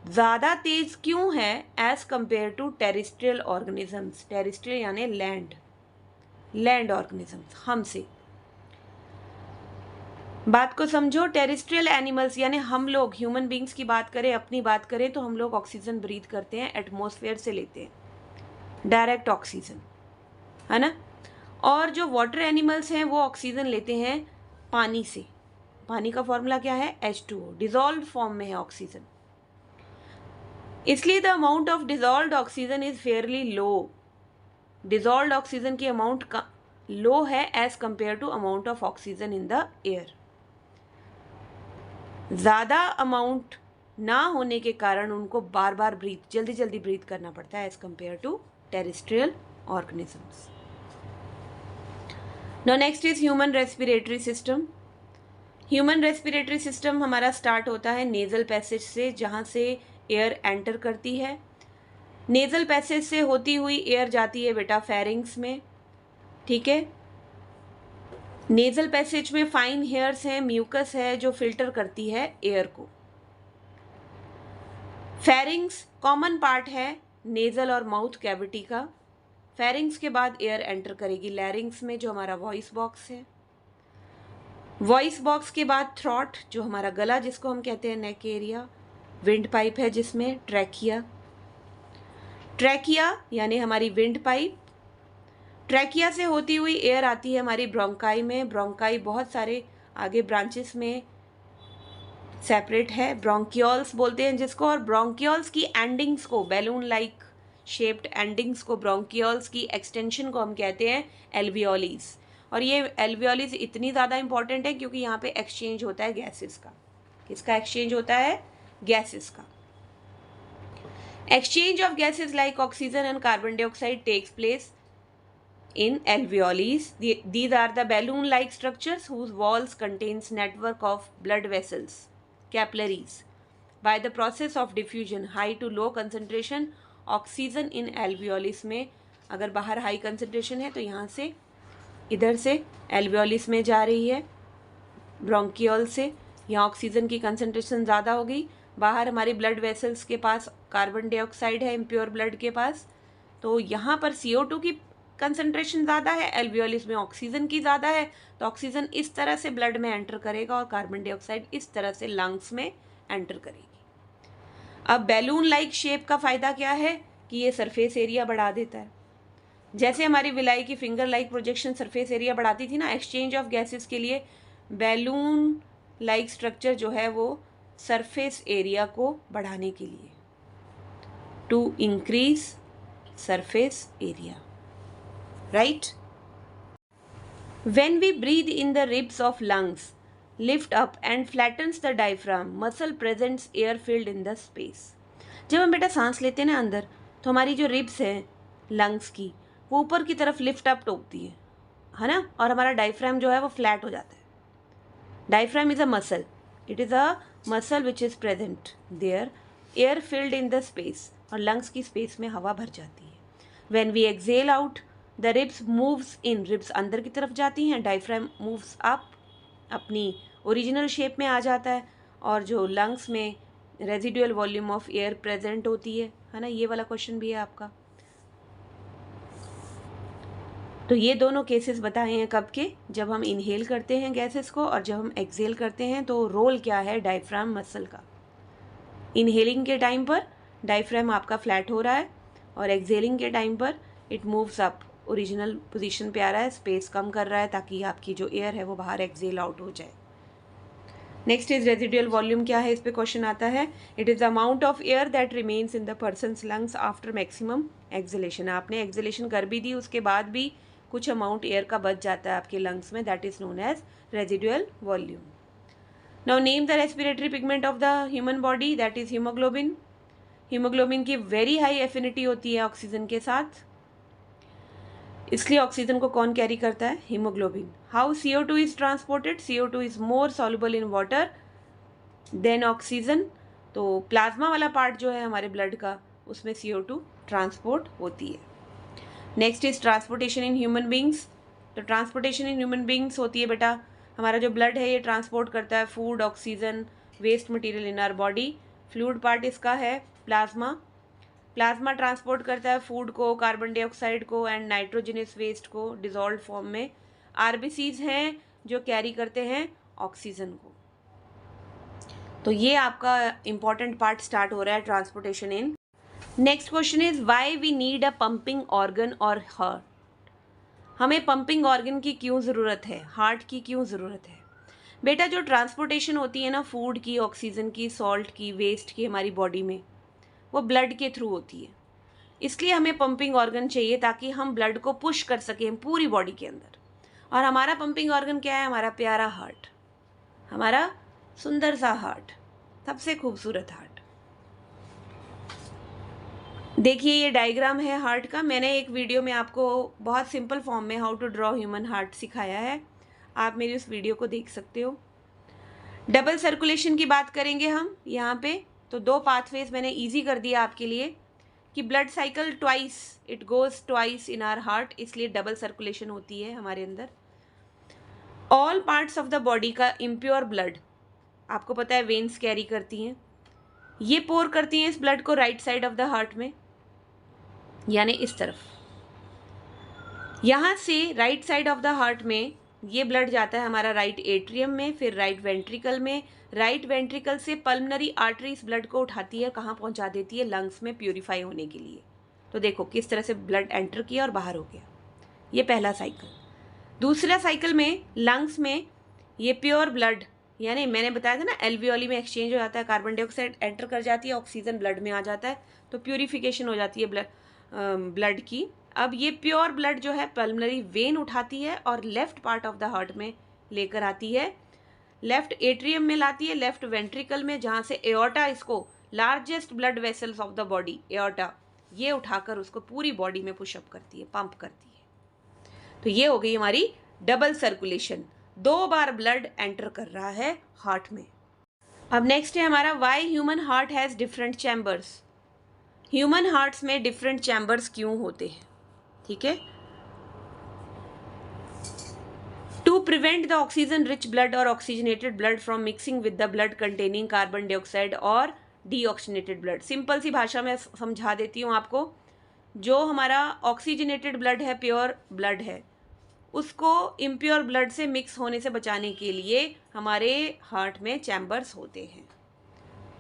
ज़्यादा तेज क्यों है as compared to terrestrial organisms? Terrestrial यानी लैंड ऑर्गेनिजम्स, हमसे। बात को समझो, टेरिस्ट्रियल एनिमल्स यानी हम लोग ह्यूमन बींग्स की बात करें, अपनी बात करें, तो हम लोग ऑक्सीजन ब्रीथ करते हैं, एटमॉस्फेयर से लेते हैं डायरेक्ट ऑक्सीजन, है ना। और जो वाटर एनिमल्स हैं वो ऑक्सीजन लेते हैं पानी से। पानी का फॉर्मूला क्या है? H2O, डिजॉल्व फॉर्म में है ऑक्सीजन, इसलिए the amount of dissolved oxygen is fairly low. Dissolved oxygen की अमाउंट का लो है as compared to amount of oxygen in the air. ज़्यादा अमाउंट ना होने के कारण उनको बार बार जल्दी जल्दी ब्रीथ करना पड़ता है as compared to terrestrial organisms. Now next is human respiratory system. Human respiratory system हमारा स्टार्ट होता है नेजल पैसेज से, जहाँ से एयर एंटर करती है। नेजल पैसेज से होती हुई एयर जाती है बेटा फेरिंग्स में, ठीक है। नेजल पैसेज में फाइन हेयर्स हैं, म्यूकस है जो फिल्टर करती है एयर को। फेरिंग्स कॉमन पार्ट है नेजल और माउथ कैविटी का। फेरिंग्स के बाद एयर एंटर करेगी लैरिंग्स में जो हमारा वॉइस बॉक्स है। वॉइस बॉक्स के बाद थ्रॉट जो हमारा गला जिसको हम कहते हैं नेक एरिया। विंड पाइप है जिसमें ट्रैकिया यानी हमारी विंड पाइप। ट्रैकिया से होती हुई एयर आती है हमारी ब्रोंकाई में। ब्रोंकाई बहुत सारे आगे ब्रांचेस में सेपरेट है, ब्रोंकियोल्स बोलते हैं जिसको। और ब्रोंकियोल्स की एंडिंग्स को, बैलून लाइक शेप्ड एंडिंग्स को, ब्रोंकियोल्स की एक्सटेंशन को हम कहते हैं एल्वियोलीज। और ये एल्वियोलीज इतनी ज़्यादा इंपॉर्टेंट है क्योंकि यहाँ पे एक्सचेंज होता है गैसेस का। किसका एक्सचेंज होता है? गैसेस का। Exchange of gases like oxygen and carbon dioxide takes place in alveoles. These are the balloon-like structures whose walls contains network of blood vessels, capillaries. By the process of diffusion, high to low concentration oxygen in alveoles में अगर बाहर high concentration है तो यहाँ से इधर से alveoles में जा रही है ब्रोंकियोल से। यहाँ ऑक्सीजन की कंसनट्रेशन ज़्यादा हो गई। बाहर हमारी ब्लड वेसल्स के पास कार्बन डाइऑक्साइड है इम्प्योर ब्लड के पास, तो यहाँ पर CO2 की कंसनट्रेशन ज़्यादा है, एल्वियोलिस में ऑक्सीजन की ज़्यादा है, तो ऑक्सीजन इस तरह से ब्लड में एंटर करेगा और कार्बन डाइऑक्साइड इस तरह से लंग्स में एंटर करेगी। अब बैलून लाइक शेप का फ़ायदा क्या है कि ये सरफेस एरिया बढ़ा देता है। जैसे हमारी विलाई की finger like projection surface area बढ़ाती थी ना एक्सचेंज ऑफ गैसेस के लिए, बैलून लाइक स्ट्रक्चर जो है वो सरफेस एरिया को बढ़ाने के लिए, to increase surface area, right? When we breathe in, the ribs of lungs lift up and flattens the diaphragm. Muscle presents air filled in the space. जब हम बेटा सांस लेते हैं ना अंदर, तो हमारी जो रिब्स हैं लंग्स की, वो ऊपर की तरफ लिफ्ट अप टोकती है ना, और हमारा डायफ्राम जो है वो फ्लैट हो जाता है। Diaphragm is a muscle, it is a muscle which is present there, air filled in the space, और लंग्स की स्पेस में हवा भर जाती है। When we exhale out, the ribs moves in, ribs अंदर की तरफ जाती हैं, डायफ्राम मूव्स अप, अपनी ओरिजिनल शेप में आ जाता है, और जो लंग्स में residual volume of air present होती है ना। ये वाला क्वेश्चन भी है आपका। तो ये दोनों केसेस बताए हैं कब के, जब हम इनहेल करते हैं गैसेस को, और जब हम एक्सेल करते हैं। तो रोल क्या है डायफ्राम मसल का? इनहेलिंग के टाइम पर डायफ्राम आपका फ्लैट हो रहा है, और एक्सेलिंग के टाइम पर it moves up, original position पे आ रहा है, स्पेस कम कर रहा है ताकि आपकी जो एयर है वो बाहर एक्सेल आउट हो जाए। नेक्स्ट इज रेजिडुअल वॉल्यूम क्या है, इस पे क्वेश्चन आता है। It is the amount of air that remains in the persons lungs after maximum acceleration. आपने एक्सेलेशन कर भी दी, उसके बाद भी कुछ अमाउंट एयर का बच जाता है आपके लंग्स में, that is known as residual volume. Now name the respiratory pigment of the human body, that is haemoglobin. Haemoglobin की वेरी हाई एफिनिटी होती है ऑक्सीजन के साथ, इसलिए ऑक्सीजन को कौन कैरी करता है? Haemoglobin. How CO2 is transported? CO2 is more soluble in water than oxygen. तो प्लाज्मा वाला पार्ट जो है हमारे ब्लड का, उसमें CO2 ट्रांसपोर्ट होती है। Next is transportation in human beings. तो ट्रांसपोर्टेशन इन ह्यूमन बींग्स होती है बेटा, हमारा जो ब्लड है ये ट्रांसपोर्ट करता है food, oxygen, waste material in our body. Fluid part इसका है प्लाज्मा। प्लाज्मा ट्रांसपोर्ट करता है फूड को, कार्बन डाइऑक्साइड को एंड नाइट्रोजनस वेस्ट को डिजॉल्व फॉर्म में। आरबीसीज हैं जो कैरी करते हैं ऑक्सीजन को। तो ये आपका इंपॉर्टेंट पार्ट स्टार्ट हो रहा है transportation in. Next question is why we need a pumping organ और हार्ट। हमें पंपिंग ऑर्गन की क्यों ज़रूरत है, हार्ट की क्यों ज़रूरत है? बेटा जो ट्रांसपोर्टेशन होती है ना फूड की, ऑक्सीजन की, सॉल्ट की, वेस्ट की हमारी बॉडी में, वो ब्लड के थ्रू होती है। इसलिए हमें पंपिंग ऑर्गन चाहिए ताकि हम ब्लड को पुश कर सकें पूरी बॉडी के अंदर। और हमारा पंपिंग ऑर्गन क्या है? हमारा प्यारा हार्ट, हमारा सुंदर सा हार्ट, सबसे खूबसूरत हार्ट। देखिए ये डायग्राम है हार्ट का। मैंने एक वीडियो में आपको बहुत सिंपल फॉर्म में how to draw human heart सिखाया है, आप मेरी उस वीडियो को देख सकते हो। डबल सर्कुलेशन की बात करेंगे हम यहाँ पे। तो दो पाथवेज मैंने इजी कर दिया आपके लिए कि blood cycle twice, it goes twice in our heart, इसलिए डबल सर्कुलेशन होती है हमारे अंदर। All parts of the body का इम्प्योर ब्लड, आपको पता है वेन्स कैरी करती हैं, ये पोर करती हैं इस ब्लड को right side of the heart में, यानी इस तरफ। यहाँ से right side of the heart में ये ब्लड जाता है हमारा राइट एट्रियम में, फिर राइट वेंट्रिकल में। राइट वेंट्रिकल से पल्मनरी आर्टरी इस ब्लड को उठाती है, कहाँ पहुँचा देती है? लंग्स में प्यूरिफाई होने के लिए। तो देखो किस तरह से ब्लड एंटर किया और बाहर हो गया, ये पहला साइकिल। दूसरा साइकिल में लंग्स में ये प्योर ब्लड, यानी मैंने बताया था ना एल्वियोली में एक्सचेंज हो जाता है, कार्बन डाइऑक्साइड एंटर कर जाती है, ऑक्सीजन ब्लड में आ जाता है, तो प्यूरिफिकेशन हो जाती है ब्लड की। अब ये प्योर ब्लड जो है पल्मनरी वेन उठाती है और left part of the heart में लेकर आती है, लेफ्ट एट्रियम में लाती है, लेफ्ट वेंट्रिकल में, जहाँ से एओर्टा, इसको largest blood vessels of the body, aorta, ये उठाकर उसको पूरी बॉडी में पुशअप करती है, पंप करती है। तो ये हो गई हमारी डबल सर्कुलेशन, 2 बार ब्लड एंटर कर रहा है हार्ट में। अब नेक्स्ट है हमारा why human heart has different chambers. Human hearts में डिफरेंट चैम्बर्स क्यों होते हैं? ठीक है, to prevent the oxygen rich blood और oxygenated blood from mixing with the blood containing carbon dioxide और डीऑक्सीजनेटेड ब्लड। सिंपल सी भाषा में समझा देती हूँ आपको। जो हमारा ऑक्सीजनेटेड ब्लड है, प्योर ब्लड है, उसको इम्प्योर ब्लड से मिक्स होने से बचाने के लिए हमारे हार्ट में चैम्बर्स होते हैं,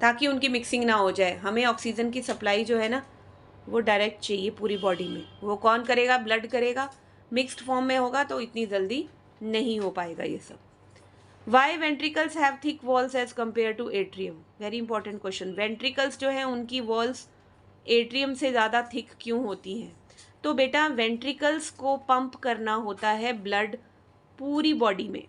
ताकि उनकी मिक्सिंग ना हो जाए। हमें ऑक्सीजन की सप्लाई जो है ना वो डायरेक्ट चाहिए पूरी बॉडी में। वो कौन करेगा? ब्लड करेगा। मिक्स्ड फॉर्म में होगा तो इतनी जल्दी नहीं हो पाएगा ये सब। Why ventricles have thick walls as compared to atrium? Very important question. Ventricles जो है उनकी वॉल्स एट्रियम से ज़्यादा थिक क्यों होती हैं? तो बेटा वेंट्रिकल्स को पंप करना होता है ब्लड पूरी बॉडी में,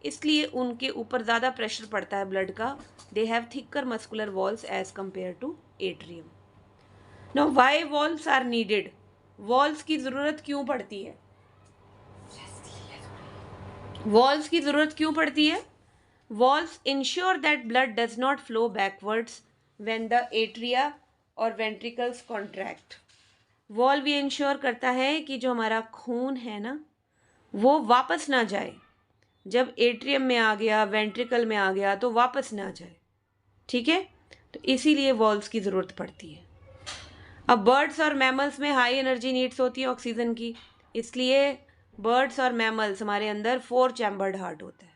इसलिए उनके ऊपर ज़्यादा प्रेशर पड़ता है ब्लड का. They have thicker muscular walls as compared to atrium. Now why walls are needed? Walls की ज़रूरत क्यों पड़ती है? वॉल्स की ज़रूरत क्यों पड़ती है? Walls ensure that blood does not flow backwards when the atria और वेंट्रिकल्स कॉन्ट्रैक्ट. वॉल्व ये इंश्योर करता है कि जो हमारा खून है ना, वो वापस ना जाए. जब एट्रियम में आ गया, वेंट्रिकल में आ गया, तो वापस ना जाए. ठीक है, तो इसीलिए वॉल्व्स की ज़रूरत पड़ती है. अब बर्ड्स और मैमल्स में हाई एनर्जी नीड्स होती है ऑक्सीजन की, इसलिए बर्ड्स और मैमल्स हमारे अंदर 4 चैम्बर्ड हार्ट होता है.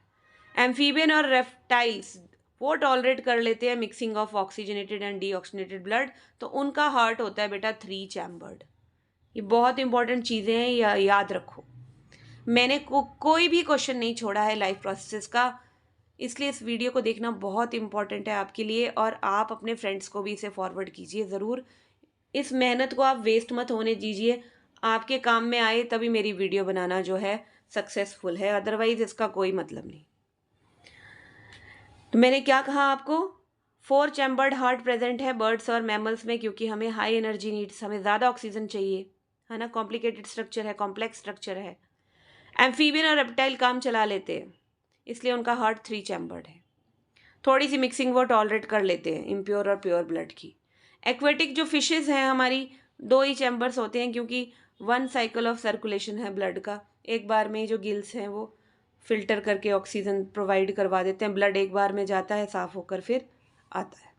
एम्फीबियन और रेप्टाइल्स वो टॉलरेट कर लेते हैं mixing of oxygenated and deoxygenated blood, तो उनका हार्ट होता है बेटा 3 चैम्बर्ड. ये बहुत इंपॉर्टेंट चीज़ें हैं, याद रखो. मैंने कोई भी क्वेश्चन नहीं छोड़ा है लाइफ प्रोसेसेस का, इसलिए इस वीडियो को देखना बहुत इंपॉर्टेंट है आपके लिए, और आप अपने फ्रेंड्स को भी इसे फॉरवर्ड कीजिए ज़रूर. इस मेहनत को आप वेस्ट मत होने दीजिए. आपके काम में आए तभी मेरी वीडियो बनाना जो है सक्सेसफुल है, अदरवाइज इसका कोई मतलब नहीं. तो मैंने क्या कहा आपको? 4 चैम्बर्ड हार्ट प्रेजेंट है बर्ड्स और मैमल्स में, क्योंकि हमें हाई एनर्जी नीड्स, हमें ज़्यादा ऑक्सीजन चाहिए, है ना. कॉम्प्लिकेटेड स्ट्रक्चर है, कॉम्प्लेक्स स्ट्रक्चर है. एम्फीबियन और रेप्टाइल काम चला लेते हैं, इसलिए उनका हार्ट 3 चैम्बर्ड है. थोड़ी सी मिक्सिंग वो टॉलरेट कर लेते हैं इम्प्योर और प्योर ब्लड की. एक्वेटिक जो फिशेज़ हैं हमारी, 2 ही चैम्बर्स होते हैं, क्योंकि 1 साइकिल ऑफ सर्कुलेशन है ब्लड का. एक बार में जो गिल्स हैं वो फिल्टर करके ऑक्सीजन प्रोवाइड करवा देते हैं. ब्लड एक बार में जाता है, साफ होकर फिर आता है.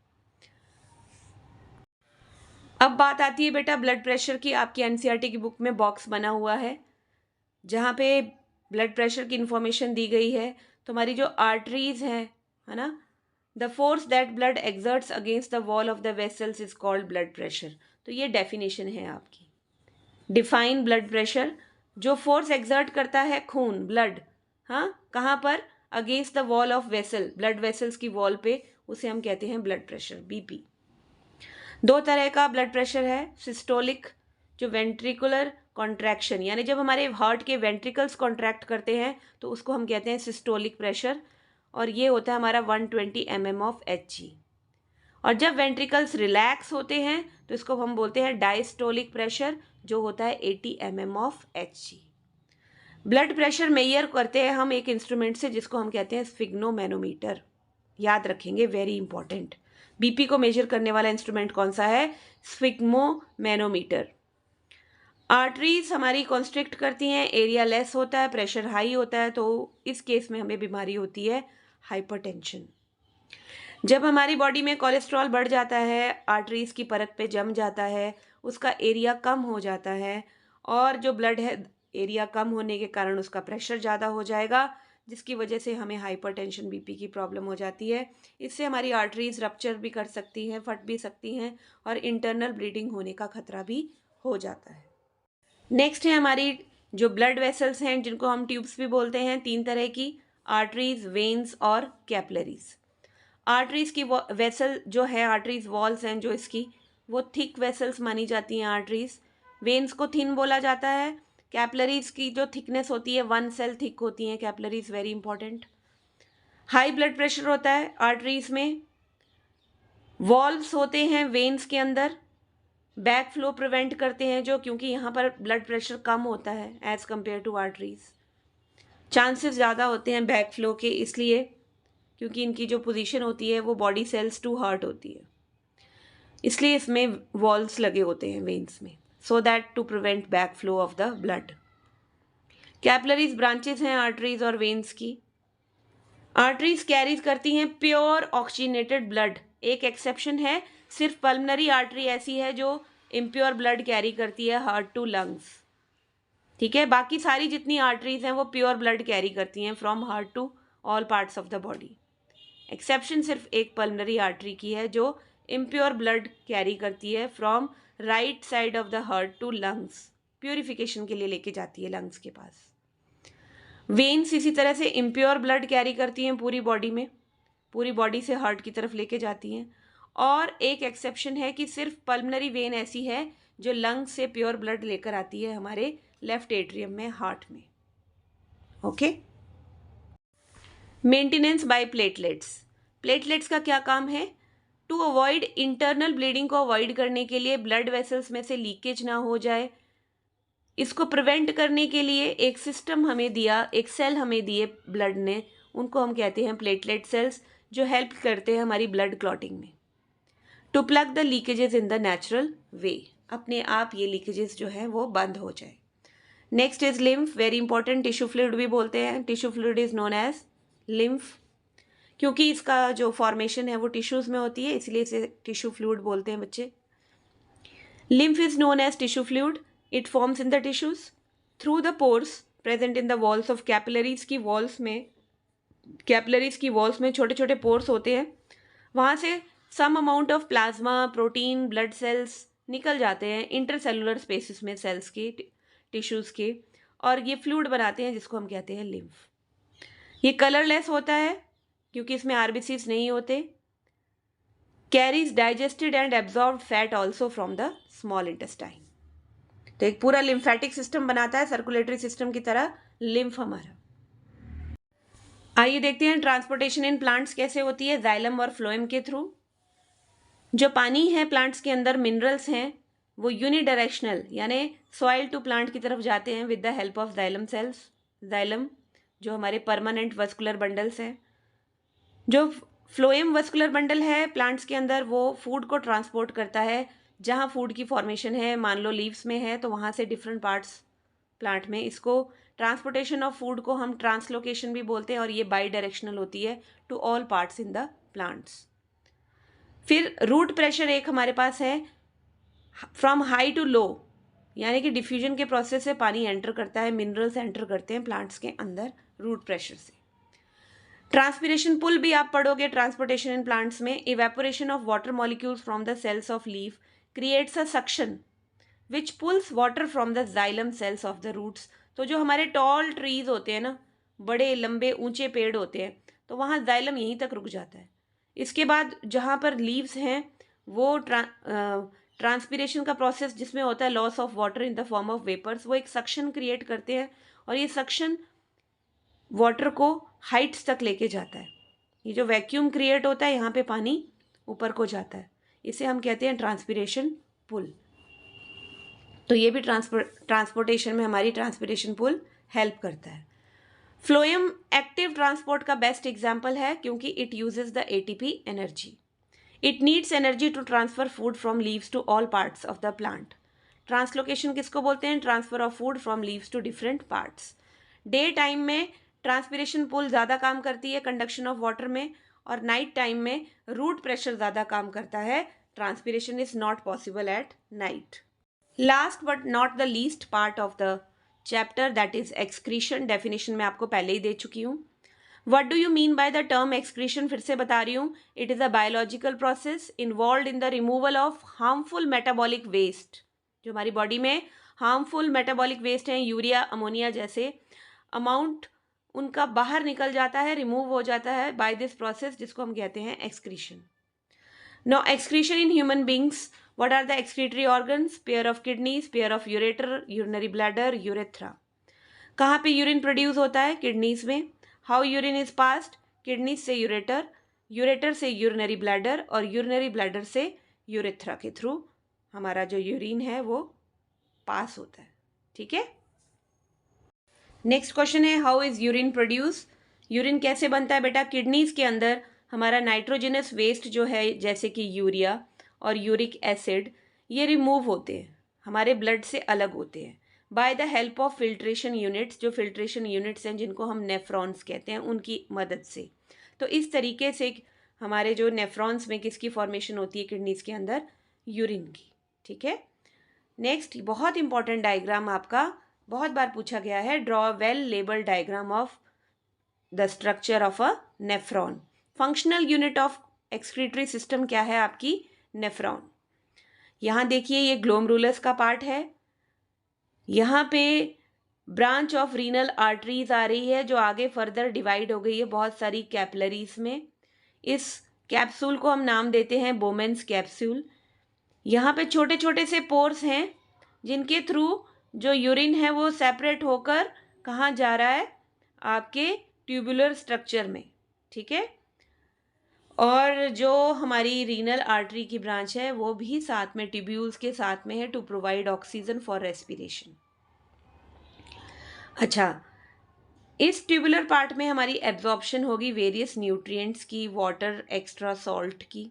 अब बात आती है बेटा ब्लड प्रेशर की. आपकी एनसीईआरटी की बुक में बॉक्स बना हुआ है जहाँ पे ब्लड प्रेशर की इंफॉर्मेशन दी गई है. तो हमारी जो आर्टरीज हैं, है ना, the force that blood exerts against the wall of the vessels is called blood pressure. तो ये डेफिनेशन है आपकी. Define blood pressure. जो फोर्स एक्सर्ट करता है खून, ब्लड, हाँ, कहाँ पर? Against the wall of vessel, blood vessels की वॉल पे, उसे हम कहते हैं ब्लड प्रेशर, बीपी. 2 तरह का ब्लड प्रेशर है. सिस्टोलिक, जो वेंट्रिकुलर कॉन्ट्रैक्शन, यानी जब हमारे हार्ट के वेंट्रिकल्स कॉन्ट्रैक्ट करते हैं तो उसको हम कहते हैं सिस्टोलिक प्रेशर, और ये होता है हमारा 120 mm ऑफ Hg. और जब वेंट्रिकल्स रिलैक्स होते हैं तो इसको हम बोलते हैं डायस्टोलिक प्रेशर, जो होता है 80 mm of Hg. Blood pressure measure करते हैं हम एक इंस्ट्रूमेंट से, जिसको हम कहते हैं स्फिग्नोमैनोमीटर. याद रखेंगे, वेरी इंपॉर्टेंट. बीपी को मेजर करने वाला इंस्ट्रूमेंट कौन सा है? स्फिग्नोमैनोमीटर. आर्टरीज हमारी कॉन्स्ट्रिक्ट करती हैं, एरिया लेस होता है, प्रेशर हाई होता है, तो इस केस में हमें बीमारी होती है हाइपरटेंशन. जब हमारी बॉडी में कोलेस्ट्रॉल बढ़ जाता है, आर्टरीज की परत पे जम जाता है, उसका एरिया कम हो जाता है, और जो ब्लड है, एरिया कम होने के कारण उसका प्रेशर ज़्यादा हो जाएगा, जिसकी वजह से हमें हाइपरटेंशन, बीपी की प्रॉब्लम हो जाती है. इससे हमारी आर्टरीज रप्चर भी कर सकती हैं, फट भी सकती हैं, और इंटरनल ब्लीडिंग होने का खतरा भी हो जाता है. नेक्स्ट है हमारी जो ब्लड वेसल्स हैं, जिनको हम ट्यूब्स भी बोलते हैं, 3 तरह की: आर्टरीज, वेन्स और कैपलरीज. आर्टरीज की वेसल जो है, आर्टरीज वॉल्स हैं जो इसकी, वो थिक वेसल्स मानी जाती हैं आर्टरीज. वेन्स को थिन बोला जाता है. कैपलरीज की जो थिकनेस होती है 1 सेल थिक होती हैं capillaries, very important. High blood pressure होता है आर्टरीज में. वॉल्व्स होते हैं वेन्स के अंदर, बैक फ्लो प्रिवेंट करते हैं जो, क्योंकि यहाँ पर ब्लड प्रेशर कम होता है as compared to arteries. Chances ज़्यादा होते हैं बैक फ्लो के, इसलिए क्योंकि इनकी जो पोजीशन होती है वो बॉडी सेल्स टू हार्ट होती है, इसलिए इसमें वॉल्व्स लगे होते हैं वेन्स में, so that to prevent back flow of the blood. Capillaries branches हैं आर्टरीज और वेन्स की. आर्टरीज कैरीज करती हैं प्योर ऑक्सीजनेटेड ब्लड. एक एक्सेप्शन है, सिर्फ पल्मनरी आर्टरी ऐसी है जो इम्प्योर ब्लड कैरी करती है हार्ट टू लंग्स. ठीक है, बाकी सारी जितनी आर्टरीज हैं वो प्योर ब्लड कैरी करती हैं from heart to all parts of the body. Exception सिर्फ एक पल्मनरी आर्टरी की है जो इम्प्योर ब्लड कैरी करती है from right side of the heart to lungs, purification के लिए लेके जाती है लंग्स के पास. वेन्स इसी तरह से इम्प्योर ब्लड कैरी करती हैं पूरी बॉडी में, पूरी बॉडी से हार्ट की तरफ लेके जाती हैं. और एक एक्सेप्शन है कि सिर्फ पल्मनरी वेन ऐसी है जो लंग से प्योर ब्लड लेकर आती है हमारे लेफ्ट एट्रियम में, हार्ट में। Okay. Maintenance by platelets. Platelets का क्या काम है? टू अवॉइड इंटरनल ब्लीडिंग को अवॉइड करने के लिए, ब्लड वेसल्स में से लीकेज ना हो जाए, इसको प्रिवेंट करने के लिए एक सिस्टम हमें दिया, एक सेल हमें दिए ब्लड ने, उनको हम कहते हैं प्लेटलेट सेल्स, जो हेल्प करते हैं हमारी ब्लड क्लॉटिंग में। To plug the leakages in the natural way, अपने आप ये लीकेजेस जो है वो बंद हो जाए। Next is lymph, very important, tissue fluid भी बोलते हैं। Tissue fluid is known as lymph, क्योंकि इसका जो फॉर्मेशन है वो टिश्यूज में होती है, इसलिए इसे टिश्यू फ्लूइड बोलते हैं बच्चे। Lymph is known as tissue fluid, it forms in the tissues through the pores present in the walls of capillaries की वॉल्स में, कैपिलरीज की वॉल्स में छोटे छोटे पोर्स होते हैं, वहाँ से some amount of plasma, protein, blood cells निकल जाते हैं इंटरसेलुलर स्पेसिस में, सेल्स के, टिश्यूज के, और ये फ्लूइड बनाते हैं जिसको हम कहते हैं लिम्फ। ये कलरलेस होता है क्योंकि इसमें आरबीसीज नहीं होते। Carries digested and absorbed fat also from the small intestine. तो एक पूरा लिम्फेटिक सिस्टम बनाता है, सर्कुलेटरी सिस्टम की तरह लिम्फ हमारा। आइए देखते हैं ट्रांसपोर्टेशन इन प्लांट्स कैसे होती है, जाइलम और फ्लोएम के थ्रू। जो पानी है प्लांट्स के अंदर, मिनरल्स हैं, वो यूनिडायरेक्शनल यानी सॉइल टू प्लांट की तरफ जाते हैं with the help of xylem cells. Xylem जो हमारे परमानेंट वस्कुलर बंडल्स हैं। जो फ्लोएम वस्कुलर बंडल है प्लांट्स के अंदर, वो फूड को ट्रांसपोर्ट करता है। जहाँ फूड की फॉर्मेशन है, मान लो लीव्स में है, तो वहाँ से डिफरेंट पार्ट्स प्लांट में, इसको ट्रांसपोर्टेशन ऑफ फूड को हम ट्रांसलोकेशन भी बोलते हैं, और ये बाई डायरेक्शनल होती है to all parts in the plants. फिर रूट प्रेशर एक हमारे पास है, फ्रॉम हाई टू लो, यानी कि डिफ्यूजन के प्रोसेस से पानी एंटर करता है, मिनरल्स एंटर करते हैं प्लांट्स के अंदर रूट प्रेशर से। ट्रांसपिरेशन पुल भी आप पढ़ोगे ट्रांसपोर्टेशन इन प्लांट्स में। Evaporation of water molecules from the cells of leaf creates a suction which pulls water from the xylem cells of the roots. तो जो हमारे टॉल ट्रीज होते हैं ना, बड़े लंबे ऊंचे पेड़ होते हैं, तो वहाँ जाइलम यहीं तक रुक जाता है। इसके बाद जहाँ पर लीव्स हैं वो ट्रांसपिरेशन का प्रोसेस जिसमें होता है loss of water in the form of vapours, वो एक सक्शन क्रिएट करते हैं, और ये सक्शन वाटर को हाइट्स तक लेके जाता है। ये जो वैक्यूम क्रिएट होता है, यहाँ पे पानी ऊपर को जाता है, इसे हम कहते हैं ट्रांसपिरेशन पुल। तो ये भी ट्रांसपोर्टेशन में हमारी ट्रांसपिरेशन पुल हेल्प करता है। फ्लोएम एक्टिव ट्रांसपोर्ट का बेस्ट एग्जाम्पल है क्योंकि it uses the ATP energy. It needs energy to transfer food from leaves to all parts of the plant. Translocation किसको बोलते हैं? Transfer of food from leaves to different parts. Day time में transpiration pull ज़्यादा काम करती है conduction of water में, और नाइट टाइम में रूट प्रेशर ज़्यादा काम करता है। Transpiration is not possible at night. Last but not the least part of the chapter, that is excretion. Definition मैं आपको पहले ही दे चुकी हूँ। What do you mean by the term excretion? फिर से बता रही हूँ। It is a biological process involved in the removal of harmful metabolic waste. जो हमारी बॉडी में harmful metabolic waste हैं, यूरिया, अमोनिया जैसे अमाउंट, उनका बाहर निकल जाता है, रिमूव हो जाता है by this process, जिसको हम कहते हैं excretion. Now excretion in human beings. What are the excretory organs? Pair of kidneys, pair of ureter, urinary bladder, urethra. कहाँ पे यूरिन प्रोड्यूस होता है? किडनीज में। How urine is passed? Kidneys से यूरेटर, यूरेटर से यूरिनरी ब्लैडर, और urinary bladder से urethra के थ्रू हमारा जो यूरिन है वो पास होता है। ठीक है। नेक्स्ट क्वेश्चन है, how is urine produce? Urine कैसे बनता है बेटा? किडनीज के अंदर हमारा नाइट्रोजनस वेस्ट जो है, जैसे कि यूरिया और यूरिक एसिड, ये रिमूव होते हैं, हमारे ब्लड से अलग होते हैं by the help of filtration units. जो फिल्ट्रेशन यूनिट्स हैं जिनको हम नेफ्रॉन्स कहते हैं, उनकी मदद से। तो इस तरीके से हमारे जो नेफ्रॉन्स में किसकी फॉर्मेशन होती है किडनीज के अंदर? यूरिन की। ठीक है। नेक्स्ट बहुत इंपॉर्टेंट डायग्राम आपका बहुत बार पूछा गया है, draw well label diagram of the structure of a nephron. Functional unit of excretory system क्या है आपकी? नेफ्रॉन। यहाँ देखिए ये ग्लोमरुलस का पार्ट है, यहाँ पे ब्रांच ऑफ रीनल आर्टरीज आ रही है जो आगे फर्दर डिवाइड हो गई है बहुत सारी कैपिलरीज में। इस कैप्सूल को हम नाम देते हैं बोमेंस कैप्सूल। यहाँ पे छोटे छोटे से पोर्स हैं जिनके थ्रू जो यूरिन है वो सेपरेट होकर कहाँ जा रहा है, आपके ट्यूबुलर स्ट्रक्चर में, ठीक है। और जो हमारी रीनल आर्टरी की ब्रांच है वो भी साथ में ट्यूब्यूल्स के साथ में है to provide oxygen for respiration. अच्छा, इस ट्यूबुलर पार्ट में हमारी एब्जॉर्प्शन होगी वेरियस न्यूट्रिएंट्स की, वाटर, एक्स्ट्रा सॉल्ट की।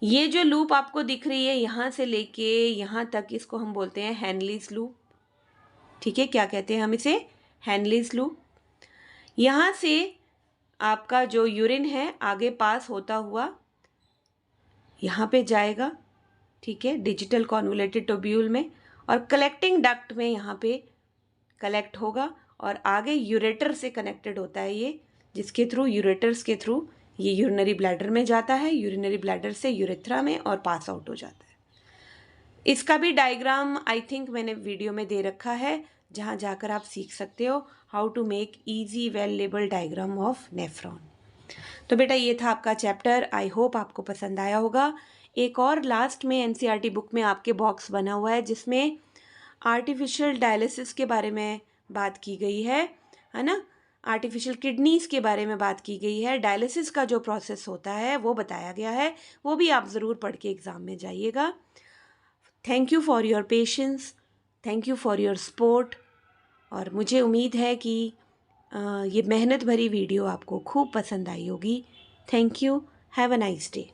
ये जो लूप आपको दिख रही है यहाँ से लेके यहाँ तक, इसको हम बोलते हैं हेनलीज लूप, ठीक है। क्या कहते हैं हम इसे? हेनलीज लूप। यहाँ से आपका जो यूरिन है आगे पास होता हुआ यहाँ पे जाएगा, ठीक है, डिजिटल कॉन्वोलेटेड ट्यूब्यूल में, और कलेक्टिंग डक्ट में यहाँ पे कलेक्ट होगा और आगे यूरेटर से कनेक्टेड होता है ये, जिसके थ्रू, यूरेटर्स के थ्रू ये यूरिनरी ब्लैडर में जाता है, यूरिनरी ब्लैडर से यूरेथ्रा में और पास आउट हो जाता है। इसका भी डायग्राम आई थिंक मैंने वीडियो में दे रखा है, जहाँ जाकर आप सीख सकते हो how to make easy well label diagram of nephron. तो बेटा ये था आपका चैप्टर, आई होप आपको पसंद आया होगा। एक और लास्ट में एनसीईआरटी बुक में आपके बॉक्स बना हुआ है जिसमें आर्टिफिशियल डायलिसिस के बारे में बात की गई है ना, आर्टिफिशियल किडनीज़ के बारे में बात की गई है, डायलिसिस का जो प्रोसेस होता है वो बताया गया है, वो भी आप ज़रूर पढ़ के एग्ज़ाम में जाइएगा। Thank you for your patience, thank you for your support. और मुझे उम्मीद है कि ये मेहनत भरी वीडियो आपको खूब पसंद आई होगी। Thank you, have a nice day.